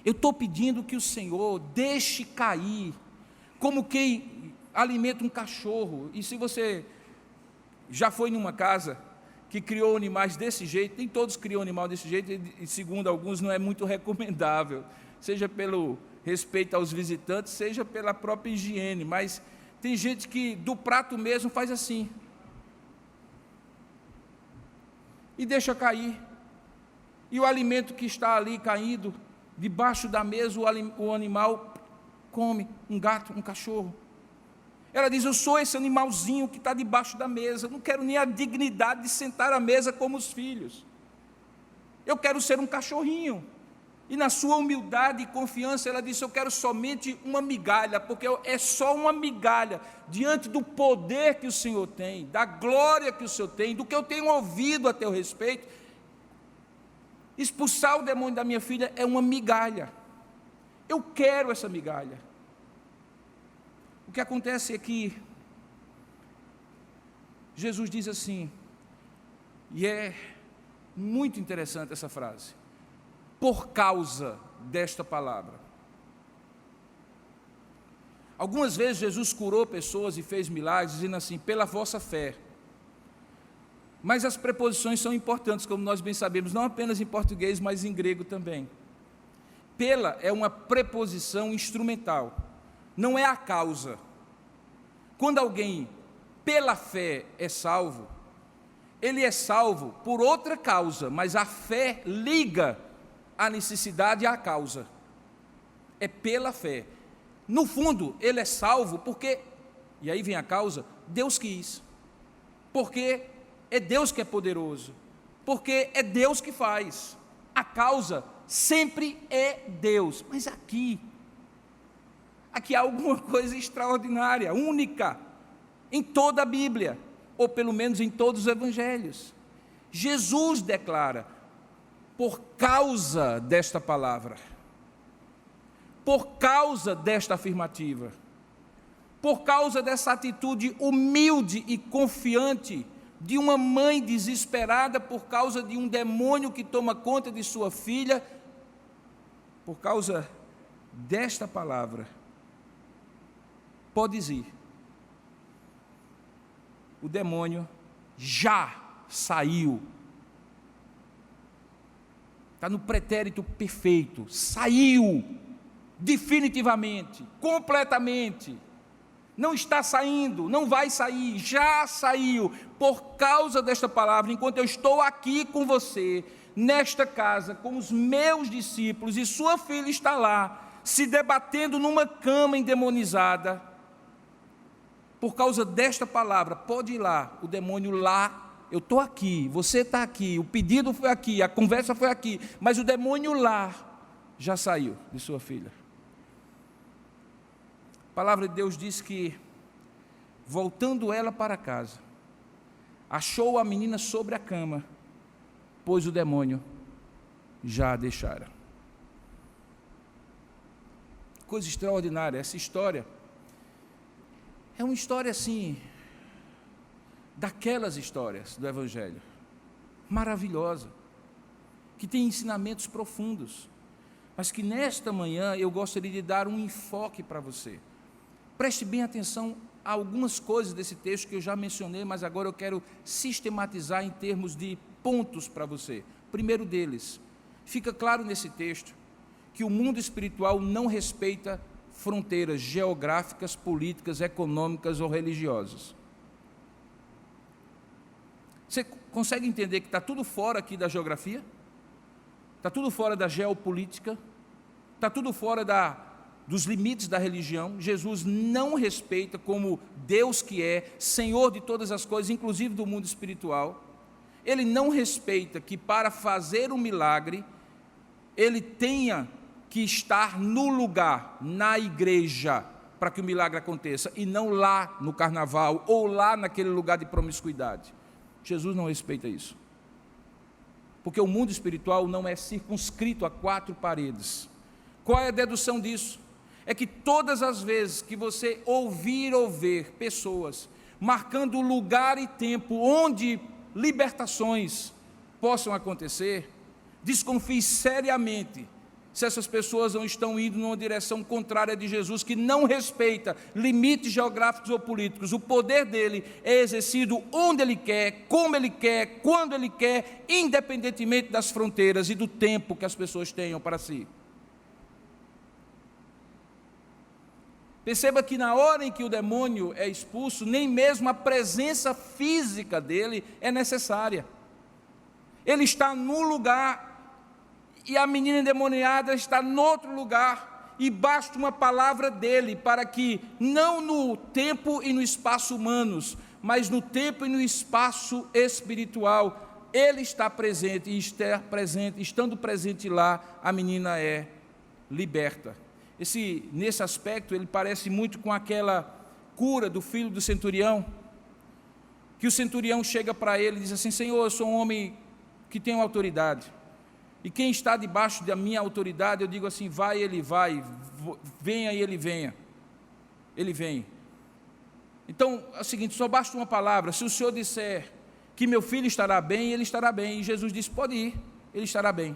Eu estou pedindo que o Senhor deixe cair, como quem alimenta um cachorro. E se você já foi numa casa que criou animais desse jeito, nem todos criam animal desse jeito, e segundo alguns não é muito recomendável, seja pelo respeito aos visitantes, seja pela própria higiene, mas tem gente que do prato mesmo faz assim, e deixa cair, e o alimento que está ali caído, debaixo da mesa, o animal come, um gato, um cachorro. Ela diz, eu sou esse animalzinho que está debaixo da mesa, eu não quero nem a dignidade de sentar à mesa como os filhos, eu quero ser um cachorrinho. E na sua humildade e confiança, ela disse, eu quero somente uma migalha, porque é só uma migalha, diante do poder que o Senhor tem, da glória que o Senhor tem, do que eu tenho ouvido a teu respeito. Expulsar o demônio da minha filha é uma migalha, eu quero essa migalha. O que acontece é que Jesus diz assim, e é muito interessante essa frase, por causa desta palavra. Algumas vezes Jesus curou pessoas e fez milagres, dizendo assim, pela vossa fé. Mas as preposições são importantes, como nós bem sabemos, não apenas em português, mas em grego também. Pela é uma preposição instrumental, não é a causa. Quando alguém, pela fé, é salvo, ele é salvo por outra causa, mas a fé liga a necessidade à causa. É pela fé. No fundo, ele é salvo porque, e aí vem a causa, Deus quis. Porque é Deus que é poderoso. Porque é Deus que faz. A causa sempre é Deus. Mas aqui há alguma coisa extraordinária, única, em toda a Bíblia, ou pelo menos em todos os evangelhos. Jesus declara, por causa desta palavra, por causa desta afirmativa, por causa dessa atitude humilde e confiante de uma mãe desesperada por causa de um demônio que toma conta de sua filha, por causa desta palavra, podes ir. O demônio já saiu. Está no pretérito perfeito, saiu, definitivamente, completamente, não está saindo, não vai sair, já saiu, por causa desta palavra, enquanto eu estou aqui com você, nesta casa, com os meus discípulos, e sua filha está lá, se debatendo numa cama endemonizada, por causa desta palavra, pode ir lá, o demônio lá, eu estou aqui, você está aqui, o pedido foi aqui, a conversa foi aqui, mas o demônio lá já saiu de sua filha. A palavra de Deus diz que, voltando ela para casa, achou a menina sobre a cama, pois o demônio já a deixara. Coisa extraordinária, essa história é uma história assim, daquelas histórias do Evangelho, maravilhosa, que tem ensinamentos profundos, mas que nesta manhã eu gostaria de dar um enfoque para você. Preste bem atenção a algumas coisas desse texto que eu já mencionei, mas agora eu quero sistematizar em termos de pontos para você. Primeiro deles, fica claro nesse texto que o mundo espiritual não respeita fronteiras geográficas, políticas, econômicas ou religiosas. Você consegue entender que está tudo fora aqui da geografia? Está tudo fora da geopolítica? Está tudo fora dos limites da religião? Jesus não respeita como Deus que é, Senhor de todas as coisas, inclusive do mundo espiritual. Ele não respeita que para fazer um milagre, ele tenha que estar no lugar, na igreja, para que o milagre aconteça, e não lá no carnaval, ou lá naquele lugar de promiscuidade. Jesus não respeita isso, porque o mundo espiritual não é circunscrito a 4 paredes. Qual é a dedução disso? É que todas as vezes que você ouvir ou ver pessoas marcando lugar e tempo onde libertações possam acontecer, desconfie seriamente se essas pessoas não estão indo numa direção contrária de Jesus, que não respeita limites geográficos ou políticos. O poder dele é exercido onde ele quer, como ele quer, quando ele quer, independentemente das fronteiras e do tempo que as pessoas tenham para si. Perceba que na hora em que o demônio é expulso, nem mesmo a presença física dele é necessária. Ele está num lugar e a menina endemoniada está em outro lugar, e basta uma palavra dele para que, não no tempo e no espaço humanos, mas no tempo e no espaço espiritual, ele está presente, e estando presente lá, a menina é liberta. Nesse aspecto, ele parece muito com aquela cura do filho do centurião, que o centurião chega para ele e diz assim: Senhor, eu sou um homem que tem autoridade, e quem está debaixo da minha autoridade, eu digo assim, vai, ele vai, venha, e ele venha, ele vem. Então, é o seguinte, só basta uma palavra. Se o Senhor disser que meu filho estará bem, ele estará bem, e Jesus disse, pode ir, ele estará bem,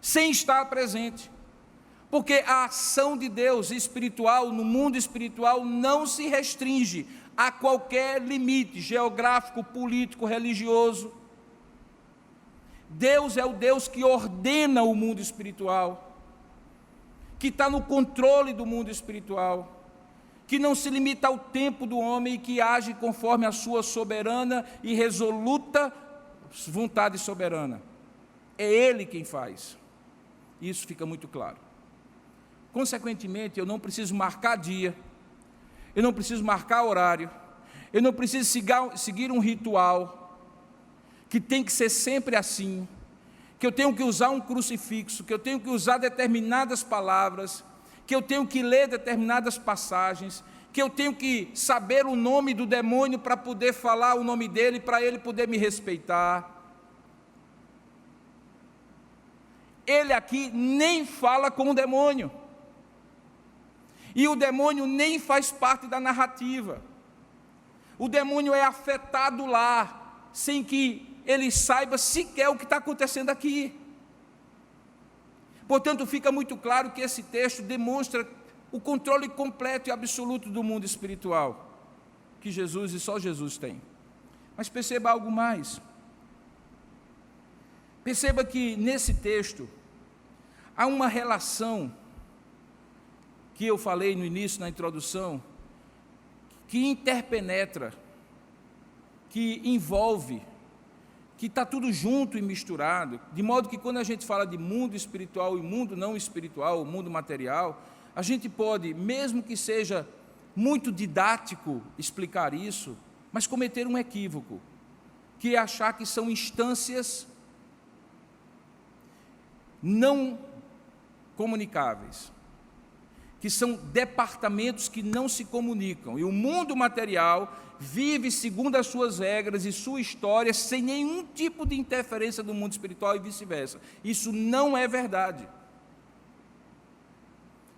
sem estar presente, porque a ação de Deus espiritual, no mundo espiritual, não se restringe a qualquer limite geográfico, político, religioso. Deus é o Deus que ordena o mundo espiritual, que está no controle do mundo espiritual, que não se limita ao tempo do homem e que age conforme a sua soberana e resoluta vontade soberana. É Ele quem faz. Isso fica muito claro. Consequentemente, eu não preciso marcar dia, eu não preciso marcar horário, eu não preciso seguir um ritual, que tem que ser sempre assim, que eu tenho que usar um crucifixo, que eu tenho que usar determinadas palavras, que eu tenho que ler determinadas passagens, que eu tenho que saber o nome do demônio para poder falar o nome dele, para ele poder me respeitar. Ele aqui nem fala com o demônio, e o demônio nem faz parte da narrativa. O demônio é afetado lá, sem que ele saiba sequer o que está acontecendo aqui. Portanto, fica muito claro que esse texto demonstra o controle completo e absoluto do mundo espiritual, que Jesus e só Jesus tem. Mas perceba algo mais. Perceba que nesse texto há uma relação que eu falei no início, na introdução, que interpenetra, que envolve, que está tudo junto e misturado, de modo que quando a gente fala de mundo espiritual e mundo não espiritual, mundo material, a gente pode, mesmo que seja muito didático explicar isso, mas cometer um equívoco, que é achar que são instâncias não comunicáveis, que são departamentos que não se comunicam, e o mundo material vive segundo as suas regras e sua história, sem nenhum tipo de interferência do mundo espiritual e vice-versa. Isso não é verdade.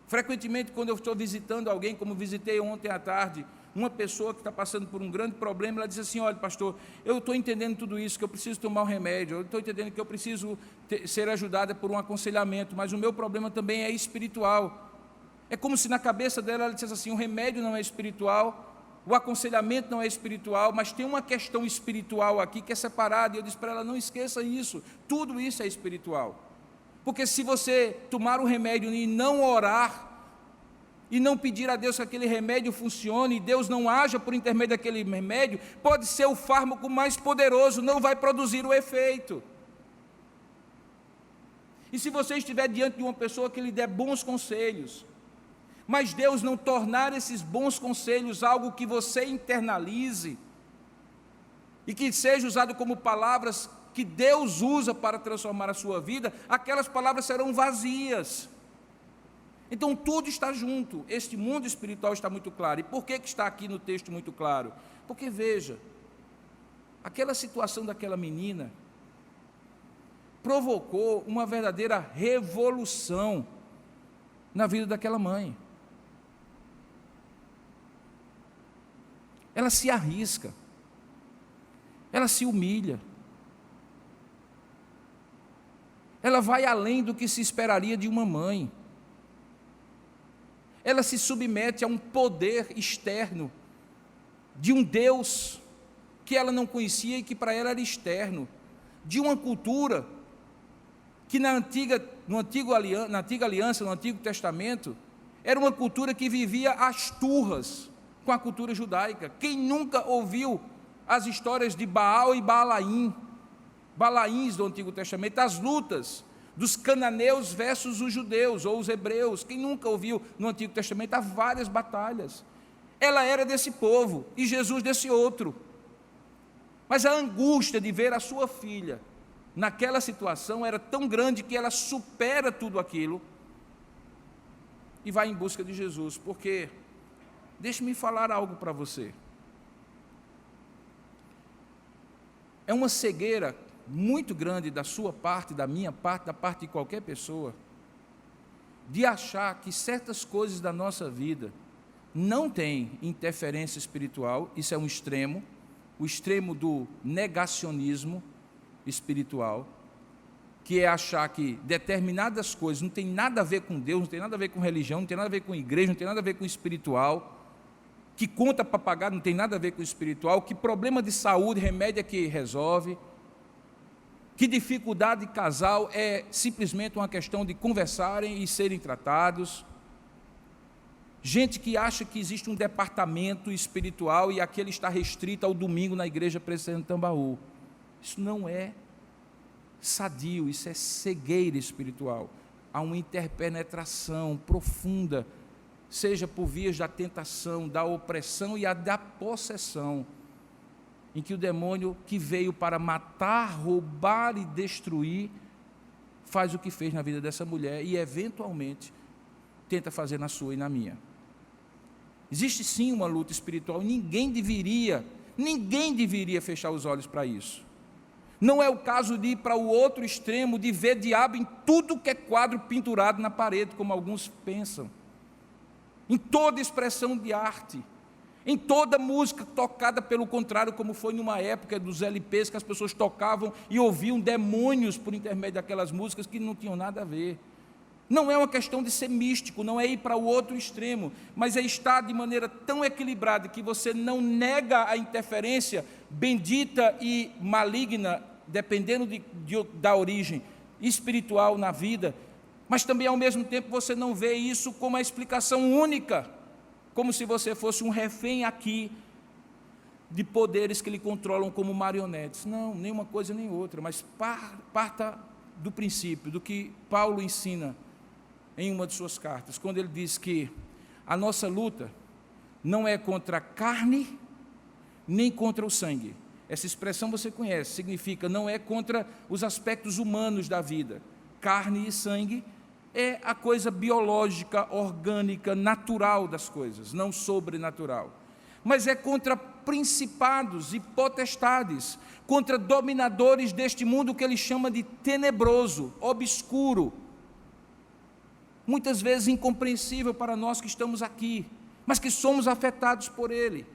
Frequentemente, quando eu estou visitando alguém, como visitei ontem à tarde, uma pessoa que está passando por um grande problema, ela diz assim, olha pastor, eu estou entendendo tudo isso, que eu preciso tomar um remédio, eu estou entendendo que eu preciso ser ajudada por um aconselhamento, mas o meu problema também é espiritual. É como se na cabeça dela ela dissesse assim, o remédio não é espiritual, o aconselhamento não é espiritual, mas tem uma questão espiritual aqui que é separada, e eu disse para ela, não esqueça isso, tudo isso é espiritual, porque se você tomar um remédio e não orar, e não pedir a Deus que aquele remédio funcione, e Deus não haja por intermédio daquele remédio, pode ser o fármaco mais poderoso, não vai produzir o efeito. E se você estiver diante de uma pessoa que lhe der bons conselhos, mas Deus não tornar esses bons conselhos algo que você internalize, e que seja usado como palavras que Deus usa para transformar a sua vida, aquelas palavras serão vazias. Então tudo está junto, este mundo espiritual está muito claro. E por que está aqui no texto muito claro? Porque veja, aquela situação daquela menina provocou uma verdadeira revolução na vida daquela mãe. Ela se arrisca, ela se humilha, Ela vai além do que se esperaria de uma mãe. Ela se submete a um poder externo, de um Deus que ela não conhecia e que para ela era externo, de uma cultura que na antiga aliança, no Antigo Testamento, era uma cultura que vivia às turras com a cultura judaica. Quem nunca ouviu as histórias de Baal e Balaíns do Antigo Testamento, as lutas dos cananeus versus os judeus ou os hebreus? Quem nunca ouviu no Antigo Testamento? Há várias batalhas. Ela era desse povo e Jesus desse outro. Mas a angústia de ver a sua filha naquela situação era tão grande que ela supera tudo aquilo e vai em busca de Jesus. Porque, deixe-me falar algo para você, é uma cegueira muito grande da sua parte, da minha parte, da parte de qualquer pessoa, de achar que certas coisas da nossa vida não têm interferência espiritual. Isso é um extremo, o extremo do negacionismo espiritual, que é achar que determinadas coisas não tem nada a ver com Deus, não tem nada a ver com religião, não tem nada a ver com igreja, não tem nada a ver com espiritual, que conta para pagar não tem nada a ver com espiritual, que problema de saúde, remédio é que resolve, que dificuldade de casal é simplesmente uma questão de conversarem e serem tratados. Gente que acha que existe um departamento espiritual e aquele está restrito ao domingo na igreja Presbiteriana de Tambaú. Isso não é sadio, isso é cegueira espiritual. Há uma interpenetração profunda, seja por vias da tentação, da opressão e a da possessão, em que o demônio que veio para matar, roubar e destruir, faz o que fez na vida dessa mulher e eventualmente tenta fazer na sua e na minha. Existe sim uma luta espiritual, ninguém deveria fechar os olhos para isso. Não é o caso de ir para o outro extremo, de ver diabo em tudo que é quadro pendurado na parede, como alguns pensam, em toda expressão de arte, em toda música tocada pelo contrário, como foi numa época dos LPs, que as pessoas tocavam e ouviam demônios por intermédio daquelas músicas que não tinham nada a ver. Não é uma questão de ser místico, não é ir para o outro extremo, mas é estar de maneira tão equilibrada que você não nega a interferência bendita e maligna, dependendo da origem espiritual na vida, mas também ao mesmo tempo você não vê isso como a explicação única, como se você fosse um refém aqui de poderes que lhe controlam como marionetes. Não, nem uma coisa nem outra, mas parta do princípio, do que Paulo ensina em uma de suas cartas, quando ele diz que a nossa luta não é contra a carne, nem contra o sangue. Essa expressão você conhece, significa não é contra os aspectos humanos da vida. Carne e sangue é a coisa biológica, orgânica, natural das coisas, não sobrenatural. Mas é contra principados e potestades, contra dominadores deste mundo que ele chama de tenebroso, obscuro, muitas vezes incompreensível para nós que estamos aqui, mas que somos afetados por ele.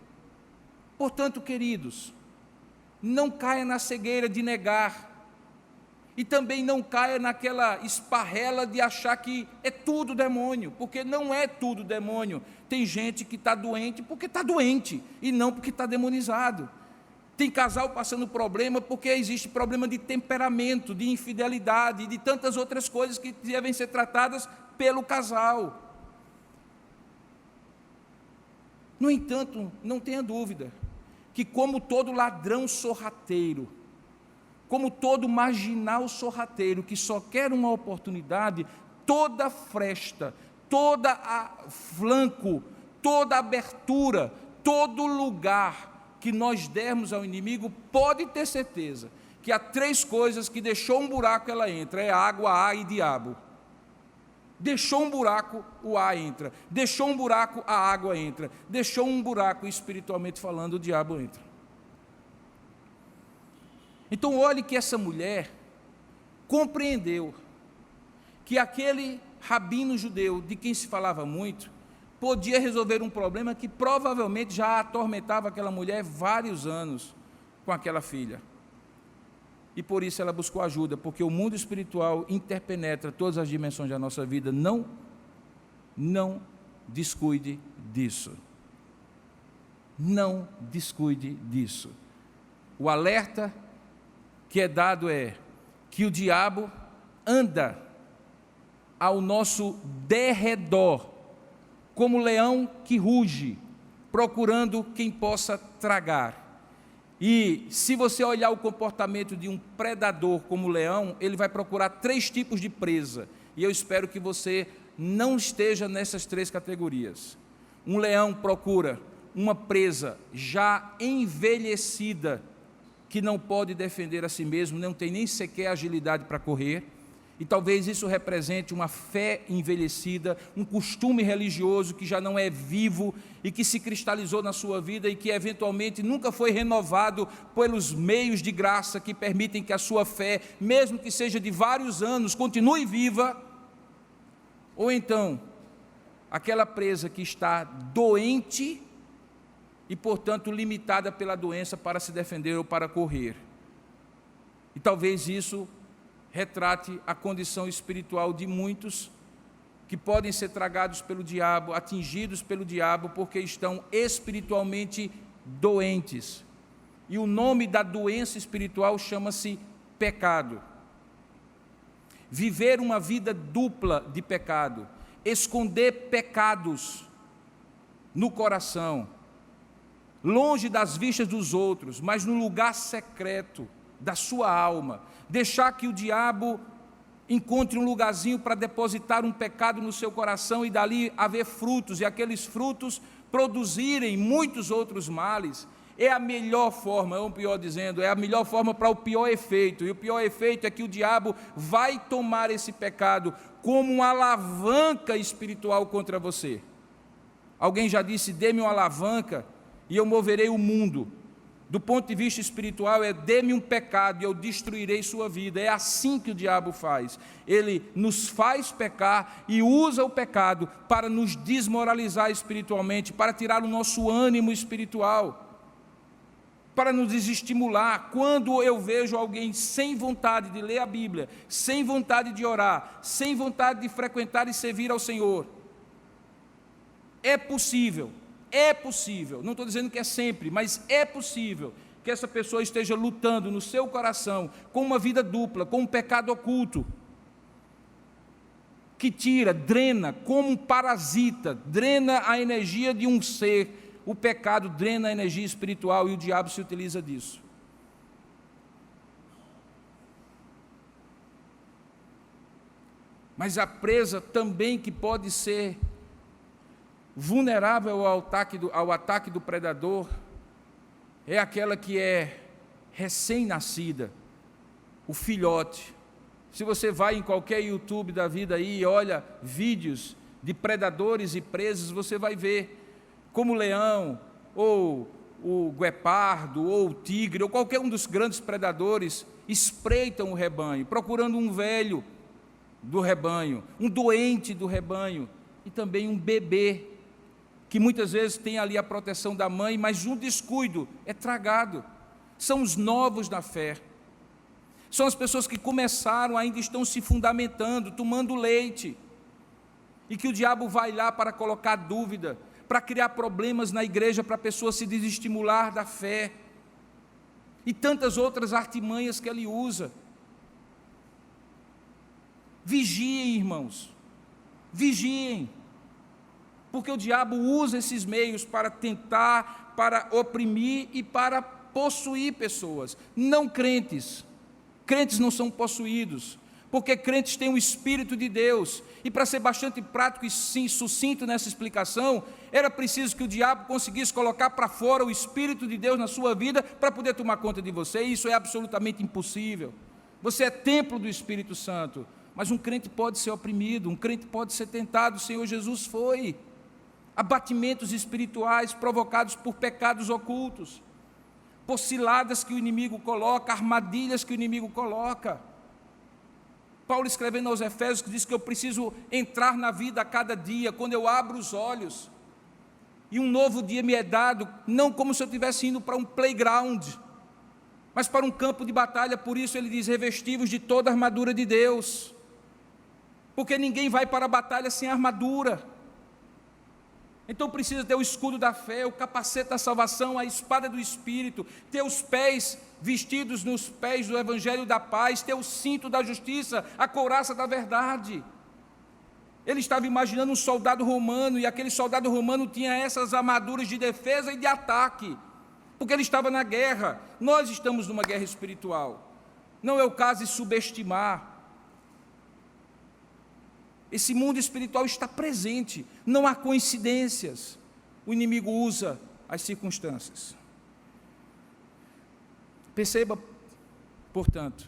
Portanto, queridos, não caia na cegueira de negar, e também não caia naquela esparrela de achar que é tudo demônio, porque não é tudo demônio. Tem gente que está doente porque está doente, e não porque está demonizado. Tem casal passando problema porque existe problema de temperamento, de infidelidade, e de tantas outras coisas que devem ser tratadas pelo casal. No entanto, não tenha dúvida que, como todo ladrão sorrateiro, como todo marginal sorrateiro que só quer uma oportunidade, toda fresta, toda flanco, toda abertura, todo lugar que nós dermos ao inimigo, pode ter certeza que há três coisas que deixou um buraco, ela entra: é água, ar e diabo. Deixou um buraco, o ar entra. Deixou um buraco, a água entra. Deixou um buraco, espiritualmente falando, o diabo entra. Então olhe que essa mulher compreendeu que aquele rabino judeu, de quem se falava muito, podia resolver um problema que provavelmente já atormentava aquela mulher vários anos com aquela filha. e por isso ela buscou ajuda, porque o mundo espiritual interpenetra todas as dimensões da nossa vida. Não descuide disso. Não descuide disso. O alerta que é dado é que o diabo anda ao nosso derredor, como leão que ruge, procurando quem possa tragar. E se você olhar o comportamento de um predador como o leão, ele vai procurar 3 tipos de presa. E eu espero que você não esteja nessas 3 categorias. Um leão procura uma presa já envelhecida, que não pode defender a si mesmo, não tem nem sequer agilidade para correr. E talvez isso represente uma fé envelhecida, um costume religioso que já não é vivo e que se cristalizou na sua vida e que eventualmente nunca foi renovado pelos meios de graça que permitem que a sua fé, mesmo que seja de vários anos, continue viva. Ou então, aquela presa que está doente e, portanto, limitada pela doença para se defender ou para correr. E talvez isso retrate a condição espiritual de muitos que podem ser tragados pelo diabo, atingidos pelo diabo, porque estão espiritualmente doentes. E o nome da doença espiritual chama-se pecado. Viver uma vida dupla de pecado, esconder pecados no coração, longe das vistas dos outros, mas no lugar secreto da sua alma, deixar que o diabo encontre um lugarzinho para depositar um pecado no seu coração e dali haver frutos, e aqueles frutos produzirem muitos outros males, é a melhor forma, ou pior dizendo, é a melhor forma para o pior efeito. E o pior efeito é que o diabo vai tomar esse pecado como uma alavanca espiritual contra você. Alguém já disse: dê-me uma alavanca e eu moverei o mundo. Do ponto de vista espiritual, é: dê-me um pecado e eu destruirei sua vida. É assim que o diabo faz. Ele nos faz pecar e usa o pecado para nos desmoralizar espiritualmente, para tirar o nosso ânimo espiritual, para nos desestimular. Quando eu vejo alguém sem vontade de ler a Bíblia, sem vontade de orar, sem vontade de frequentar e servir ao Senhor, é possível, não estou dizendo que é sempre, mas é possível que essa pessoa esteja lutando no seu coração com uma vida dupla, com um pecado oculto, que tira, drena, como um parasita, drena a energia de um ser. O pecado drena a energia espiritual e o diabo se utiliza disso. Mas a presa também que pode ser vulnerável ao ataque do predador é aquela que é recém-nascida, o filhote. Se você vai em qualquer YouTube da vida aí e olha vídeos de predadores e presas, você vai ver como o leão, ou o guepardo, ou o tigre, ou qualquer um dos grandes predadores espreitam o rebanho, procurando um velho do rebanho, um doente do rebanho, e também um bebê, que muitas vezes tem ali a proteção da mãe, mas um descuido é tragado. São os novos na fé, são as pessoas que começaram, ainda estão se fundamentando, tomando leite, e que o diabo vai lá para colocar dúvida, para criar problemas na igreja, para a pessoa se desestimular da fé, e tantas outras artimanhas que ele usa. Vigiem, irmãos, vigiem, porque o diabo usa esses meios para tentar, para oprimir e para possuir pessoas, não crentes. Crentes não são possuídos, porque crentes têm o Espírito de Deus, e para ser bastante prático e sim, sucinto nessa explicação, era preciso que o diabo conseguisse colocar para fora o Espírito de Deus na sua vida, para poder tomar conta de você, e isso é absolutamente impossível. Você é templo do Espírito Santo, mas um crente pode ser oprimido, um crente pode ser tentado, o Senhor Jesus foi. Abatimentos espirituais provocados por pecados ocultos, por ciladas que o inimigo coloca, armadilhas que o inimigo coloca. Paulo, escrevendo aos Efésios, diz que eu preciso entrar na vida a cada dia, quando eu abro os olhos, e um novo dia me é dado, não como se eu estivesse indo para um playground, mas para um campo de batalha. Por isso ele diz: revestivos de toda a armadura de Deus, porque ninguém vai para a batalha sem armadura. Então precisa ter o escudo da fé, o capacete da salvação, a espada do Espírito, ter os pés vestidos nos pés do Evangelho da paz, ter o cinto da justiça, a couraça da verdade. Ele estava imaginando um soldado romano, e aquele soldado romano tinha essas armaduras de defesa e de ataque, porque ele estava na guerra. Nós estamos numa guerra espiritual, não é o caso de subestimar. Esse mundo espiritual está presente, não há coincidências. O inimigo usa as circunstâncias. Perceba, portanto,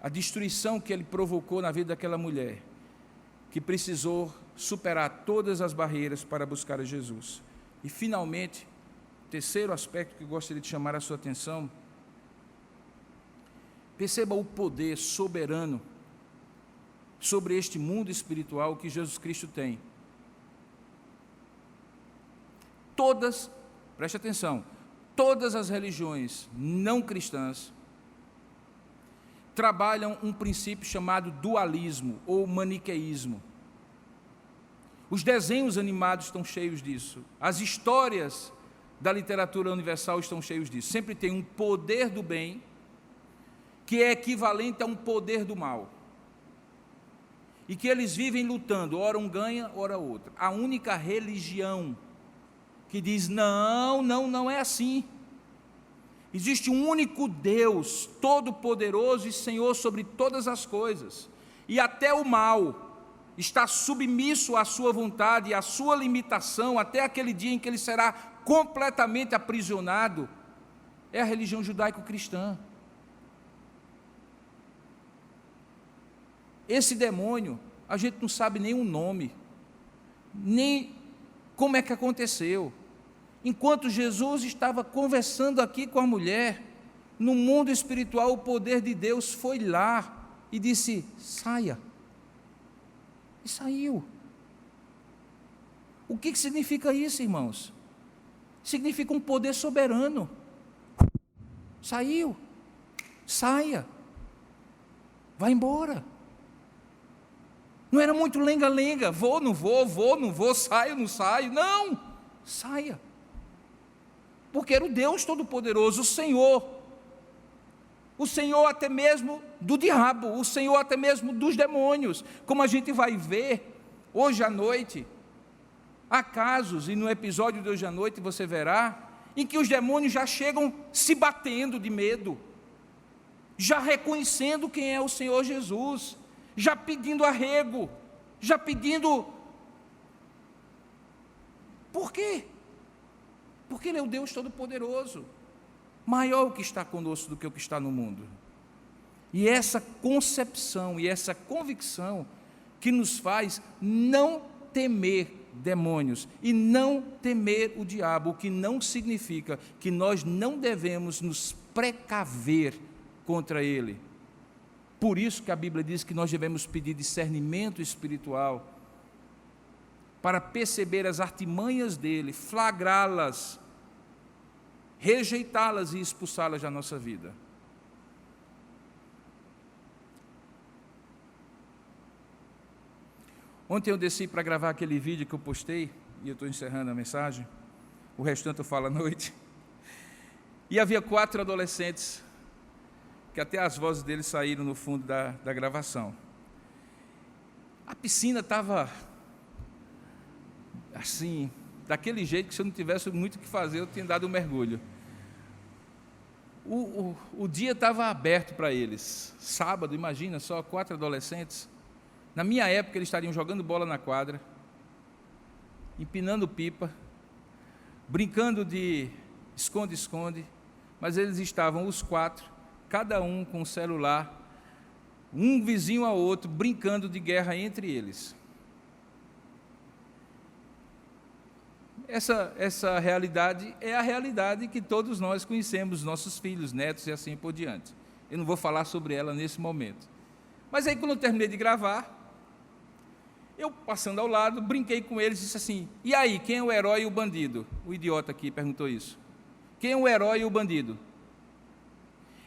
a destruição que ele provocou na vida daquela mulher, que precisou superar todas as barreiras para buscar a Jesus. E, finalmente, terceiro aspecto que eu gostaria de chamar a sua atenção, perceba o poder soberano sobre este mundo espiritual que Jesus Cristo tem. Preste atenção, todas as religiões não cristãs trabalham um princípio chamado dualismo ou maniqueísmo. Os desenhos animados estão cheios disso, as histórias da literatura universal estão cheios disso. Sempre tem um poder do bem que é equivalente a um poder do mal, e que eles vivem lutando, ora um ganha, ora outro. A única religião que diz: não é assim. Existe um único Deus, todo-poderoso e Senhor sobre todas as coisas, e até o mal está submisso à sua vontade e à sua limitação, até aquele dia em que ele será completamente aprisionado. É a religião judaico-cristã. Esse demônio, a gente não sabe nem o nome, nem como é que aconteceu. Enquanto Jesus estava conversando aqui com a mulher, no mundo espiritual, o poder de Deus foi lá e disse: saia. E saiu. O que significa isso, irmãos? Significa um poder soberano. Saiu. Saia. Vai embora. Não era muito lenga-lenga, vou, não vou, saio, não saio. Não, saia. Porque era o Deus Todo-Poderoso, o Senhor até mesmo do diabo, o Senhor até mesmo dos demônios. Como a gente vai ver hoje à noite, há casos, e no episódio de hoje à noite você verá, em que os demônios já chegam se batendo de medo, já reconhecendo quem é o Senhor Jesus, já pedindo arrego, já pedindo. Por quê? Porque Ele é o Deus Todo-Poderoso, maior o que está conosco do que o que está no mundo. E essa concepção e essa convicção que nos faz não temer demônios e não temer o diabo, o que não significa que nós não devemos nos precaver contra ele. Por isso que a Bíblia diz que nós devemos pedir discernimento espiritual para perceber as artimanhas dele, flagrá-las, rejeitá-las e expulsá-las da nossa vida. Ontem eu desci para gravar aquele vídeo que eu postei, e eu estou encerrando a mensagem, o restante eu falo à noite, e havia 4 adolescentes, que até as vozes deles saíram no fundo da gravação. A piscina estava assim, daquele jeito que se eu não tivesse muito o que fazer, eu tinha dado um mergulho. O dia estava aberto para eles, sábado, imagina só, 4 adolescentes. Na minha época eles estariam jogando bola na quadra, empinando pipa, brincando de esconde-esconde, mas eles estavam os 4, cada um com um celular, um vizinho ao outro, brincando de guerra entre eles. Essa realidade é a realidade que todos nós conhecemos, nossos filhos, netos e assim por diante. Eu não vou falar sobre ela nesse momento. Mas aí, quando eu terminei de gravar, eu, passando ao lado, brinquei com eles e disse assim: e aí, quem é o herói e o bandido? O idiota aqui perguntou isso. Quem é o herói e o bandido?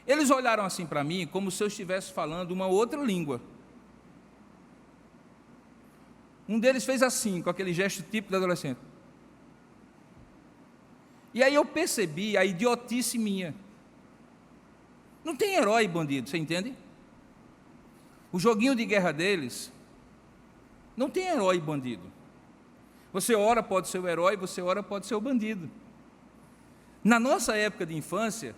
Eles olharam assim para mim como se eu estivesse falando uma outra língua. Um deles fez assim, com aquele gesto típico do adolescente. E aí eu percebi a idiotice minha. Não tem herói e bandido, você entende? O joguinho de guerra deles não tem herói e bandido. Você ora pode ser o herói, você ora pode ser o bandido. Na nossa época de infância,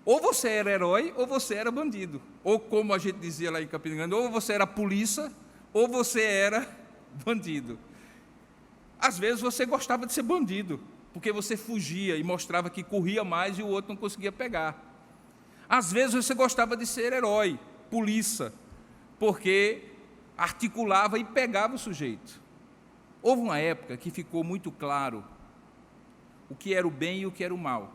ou você era herói ou você era bandido. Ou como a gente dizia lá em Campina Grande, ou você era polícia ou você era bandido. Às vezes você gostava de ser bandido, porque você fugia e mostrava que corria mais e o outro não conseguia pegar. Às vezes você gostava de ser herói, polícia, porque articulava e pegava o sujeito. Houve uma época que ficou muito claro o que era o bem e o que era o mal.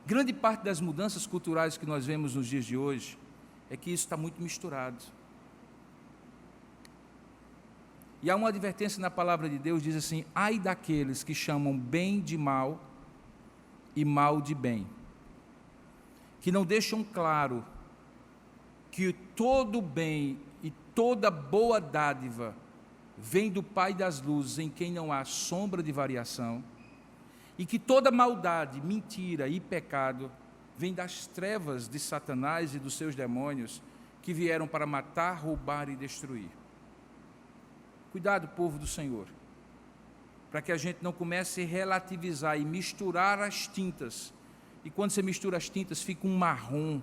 Grande parte das mudanças culturais que nós vemos nos dias de hoje é que isso está muito misturado. E há uma advertência na palavra de Deus, diz assim: ai daqueles que chamam bem de mal e mal de bem, que não deixam claro que todo bem e toda boa dádiva vem do Pai das luzes, em quem não há sombra de variação, e que toda maldade, mentira e pecado vem das trevas de Satanás e dos seus demônios, que vieram para matar, roubar e destruir. Cuidado, povo do Senhor, para que a gente não comece a relativizar e misturar as tintas, e quando você mistura as tintas fica um marrom,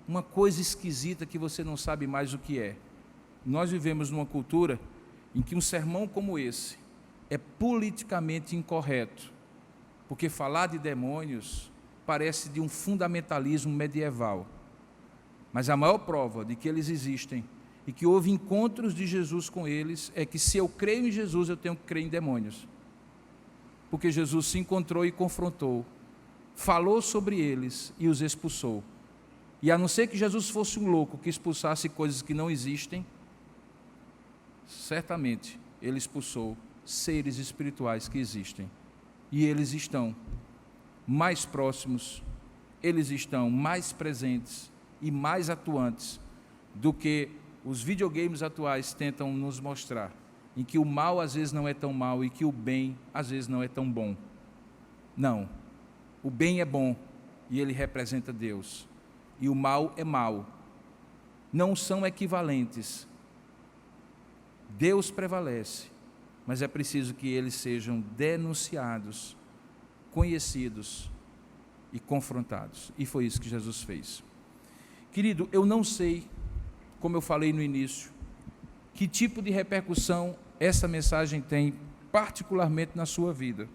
uma coisa esquisita que você não sabe mais o que é. Nós vivemos numa cultura em que um sermão como esse é politicamente incorreto, porque falar de demônios parece de um fundamentalismo medieval, mas a maior prova de que eles existem e que houve encontros de Jesus com eles é que se eu creio em Jesus, eu tenho que crer em demônios, porque Jesus se encontrou e confrontou, falou sobre eles e os expulsou. E a não ser que Jesus fosse um louco que expulsasse coisas que não existem, certamente ele expulsou seres espirituais que existem. E eles estão mais próximos, eles estão mais presentes e mais atuantes do que os videogames atuais tentam nos mostrar, em que o mal às vezes não é tão mal e que o bem às vezes não é tão bom. Não, o bem é bom e ele representa Deus, e o mal é mal. Não são equivalentes. Deus prevalece, mas é preciso que eles sejam denunciados, conhecidos e confrontados. E foi isso que Jesus fez. Querido, eu não sei, como eu falei no início, que tipo de repercussão essa mensagem tem, particularmente na sua vida.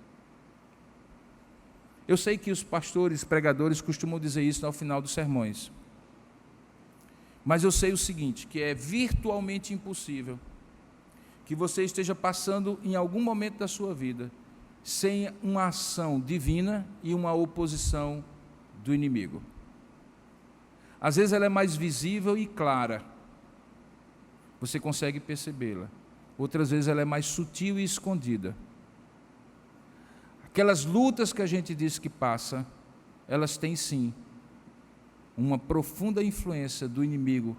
Eu sei que os pastores, pregadores costumam dizer isso ao final dos sermões. Mas eu sei o seguinte, que é virtualmente impossível que você esteja passando em algum momento da sua vida sem uma ação divina e uma oposição do inimigo. Às vezes ela é mais visível e clara, você consegue percebê-la. Outras vezes ela é mais sutil e escondida. Aquelas lutas que a gente diz que passa, elas têm sim uma profunda influência do inimigo.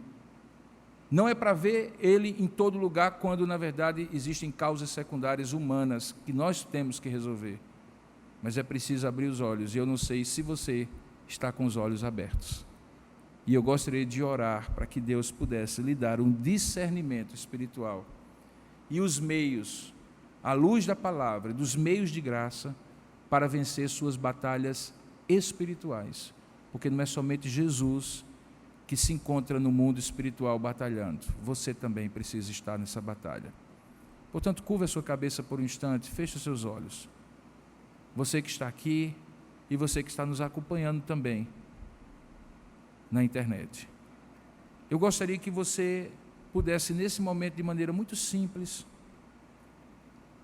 Não é para ver ele em todo lugar, quando na verdade existem causas secundárias humanas que nós temos que resolver. Mas é preciso abrir os olhos, e eu não sei se você está com os olhos abertos. E eu gostaria de orar para que Deus pudesse lhe dar um discernimento espiritual e os meios, à luz da palavra, dos meios de graça, para vencer suas batalhas espirituais. Porque não é somente Jesus que se encontra no mundo espiritual batalhando, você também precisa estar nessa batalha. Portanto, curva a sua cabeça por um instante, feche os seus olhos. Você que está aqui e você que está nos acompanhando também na internet. Eu gostaria que você pudesse, nesse momento, de maneira muito simples,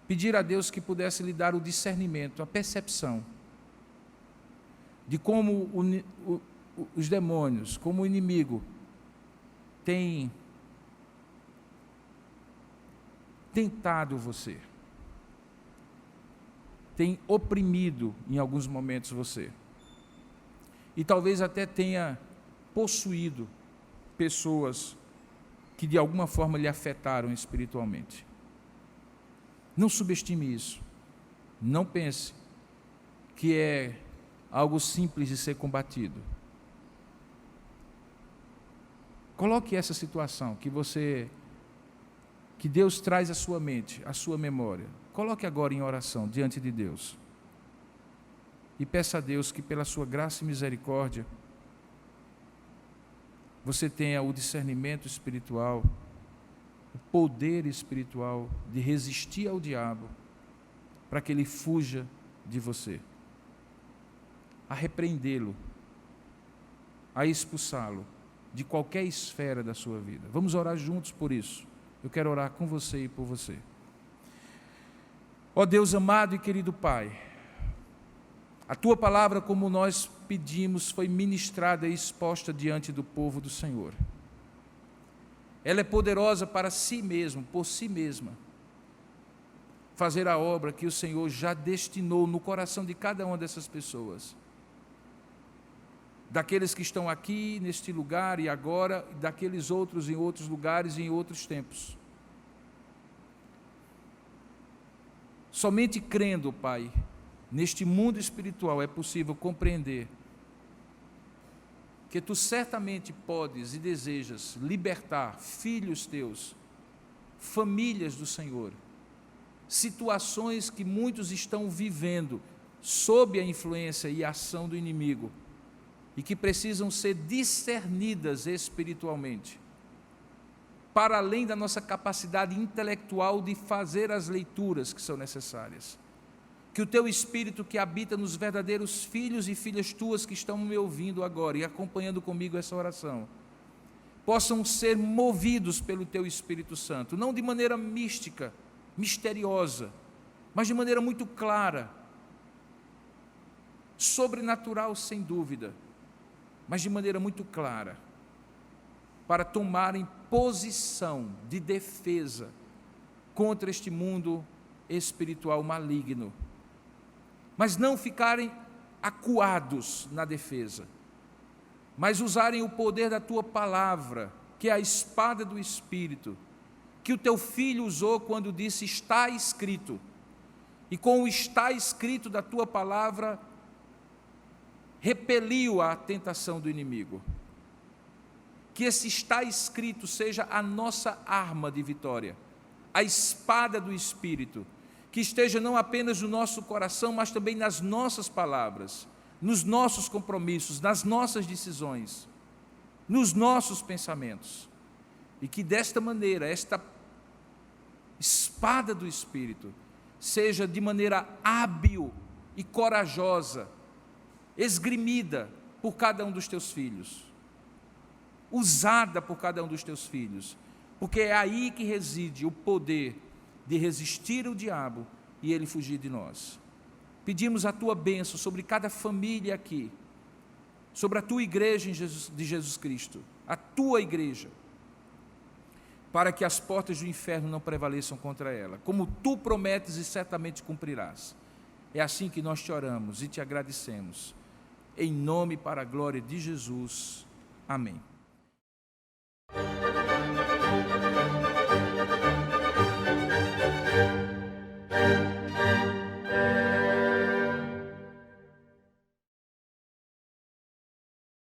pedir a Deus que pudesse lhe dar o discernimento, a percepção de como os demônios, como o inimigo tem tentado você, tem oprimido em alguns momentos você. E talvez até tenha possuído pessoas que de alguma forma lhe afetaram espiritualmente. Não subestime isso. Não pense que é algo simples de ser combatido. Coloque essa situação que Deus traz à sua mente, à sua memória. Coloque agora em oração diante de Deus. E peça a Deus que pela sua graça e misericórdia você tenha o discernimento espiritual, o poder espiritual de resistir ao diabo, para que ele fuja de você, a repreendê-lo, a expulsá-lo de qualquer esfera da sua vida. Vamos orar juntos por isso. Eu quero orar com você e por você. Ó Deus amado e querido Pai, a Tua palavra, como nós pedimos, foi ministrada e exposta diante do povo do Senhor. Ela é poderosa para si mesma, por si mesma, fazer a obra que o Senhor já destinou no coração de cada uma dessas pessoas. Daqueles que estão aqui, neste lugar e agora, e daqueles outros em outros lugares e em outros tempos. Somente crendo, Pai, neste mundo espiritual é possível compreender que Tu certamente podes e desejas libertar filhos Teus, famílias do Senhor, situações que muitos estão vivendo sob a influência e ação do inimigo e que precisam ser discernidas espiritualmente, para além da nossa capacidade intelectual de fazer as leituras que são necessárias. Que o Teu Espírito que habita nos verdadeiros filhos e filhas Tuas que estão me ouvindo agora e acompanhando comigo essa oração, possam ser movidos pelo Teu Espírito Santo, não de maneira mística, misteriosa, mas de maneira muito clara, sobrenatural sem dúvida, mas de maneira muito clara, para tomarem posição de defesa contra este mundo espiritual maligno, mas não ficarem acuados na defesa, mas usarem o poder da Tua palavra, que é a espada do Espírito, que o Teu Filho usou quando disse está escrito, e com o está escrito da Tua palavra repeliu a tentação do inimigo. Que esse está escrito seja a nossa arma de vitória, a espada do Espírito, que esteja não apenas no nosso coração, mas também nas nossas palavras, nos nossos compromissos, nas nossas decisões, nos nossos pensamentos, e que desta maneira, esta espada do Espírito, seja de maneira hábil e corajosa, esgrimida por cada um dos Teus filhos, usada por cada um dos Teus filhos, porque é aí que reside o poder de resistir ao diabo e ele fugir de nós. Pedimos a Tua bênção sobre cada família aqui, sobre a Tua igreja de Jesus Cristo, a Tua igreja, para que as portas do inferno não prevaleçam contra ela, como Tu prometes e certamente cumprirás. É assim que nós te oramos e te agradecemos, em nome e para a glória de Jesus. Amém.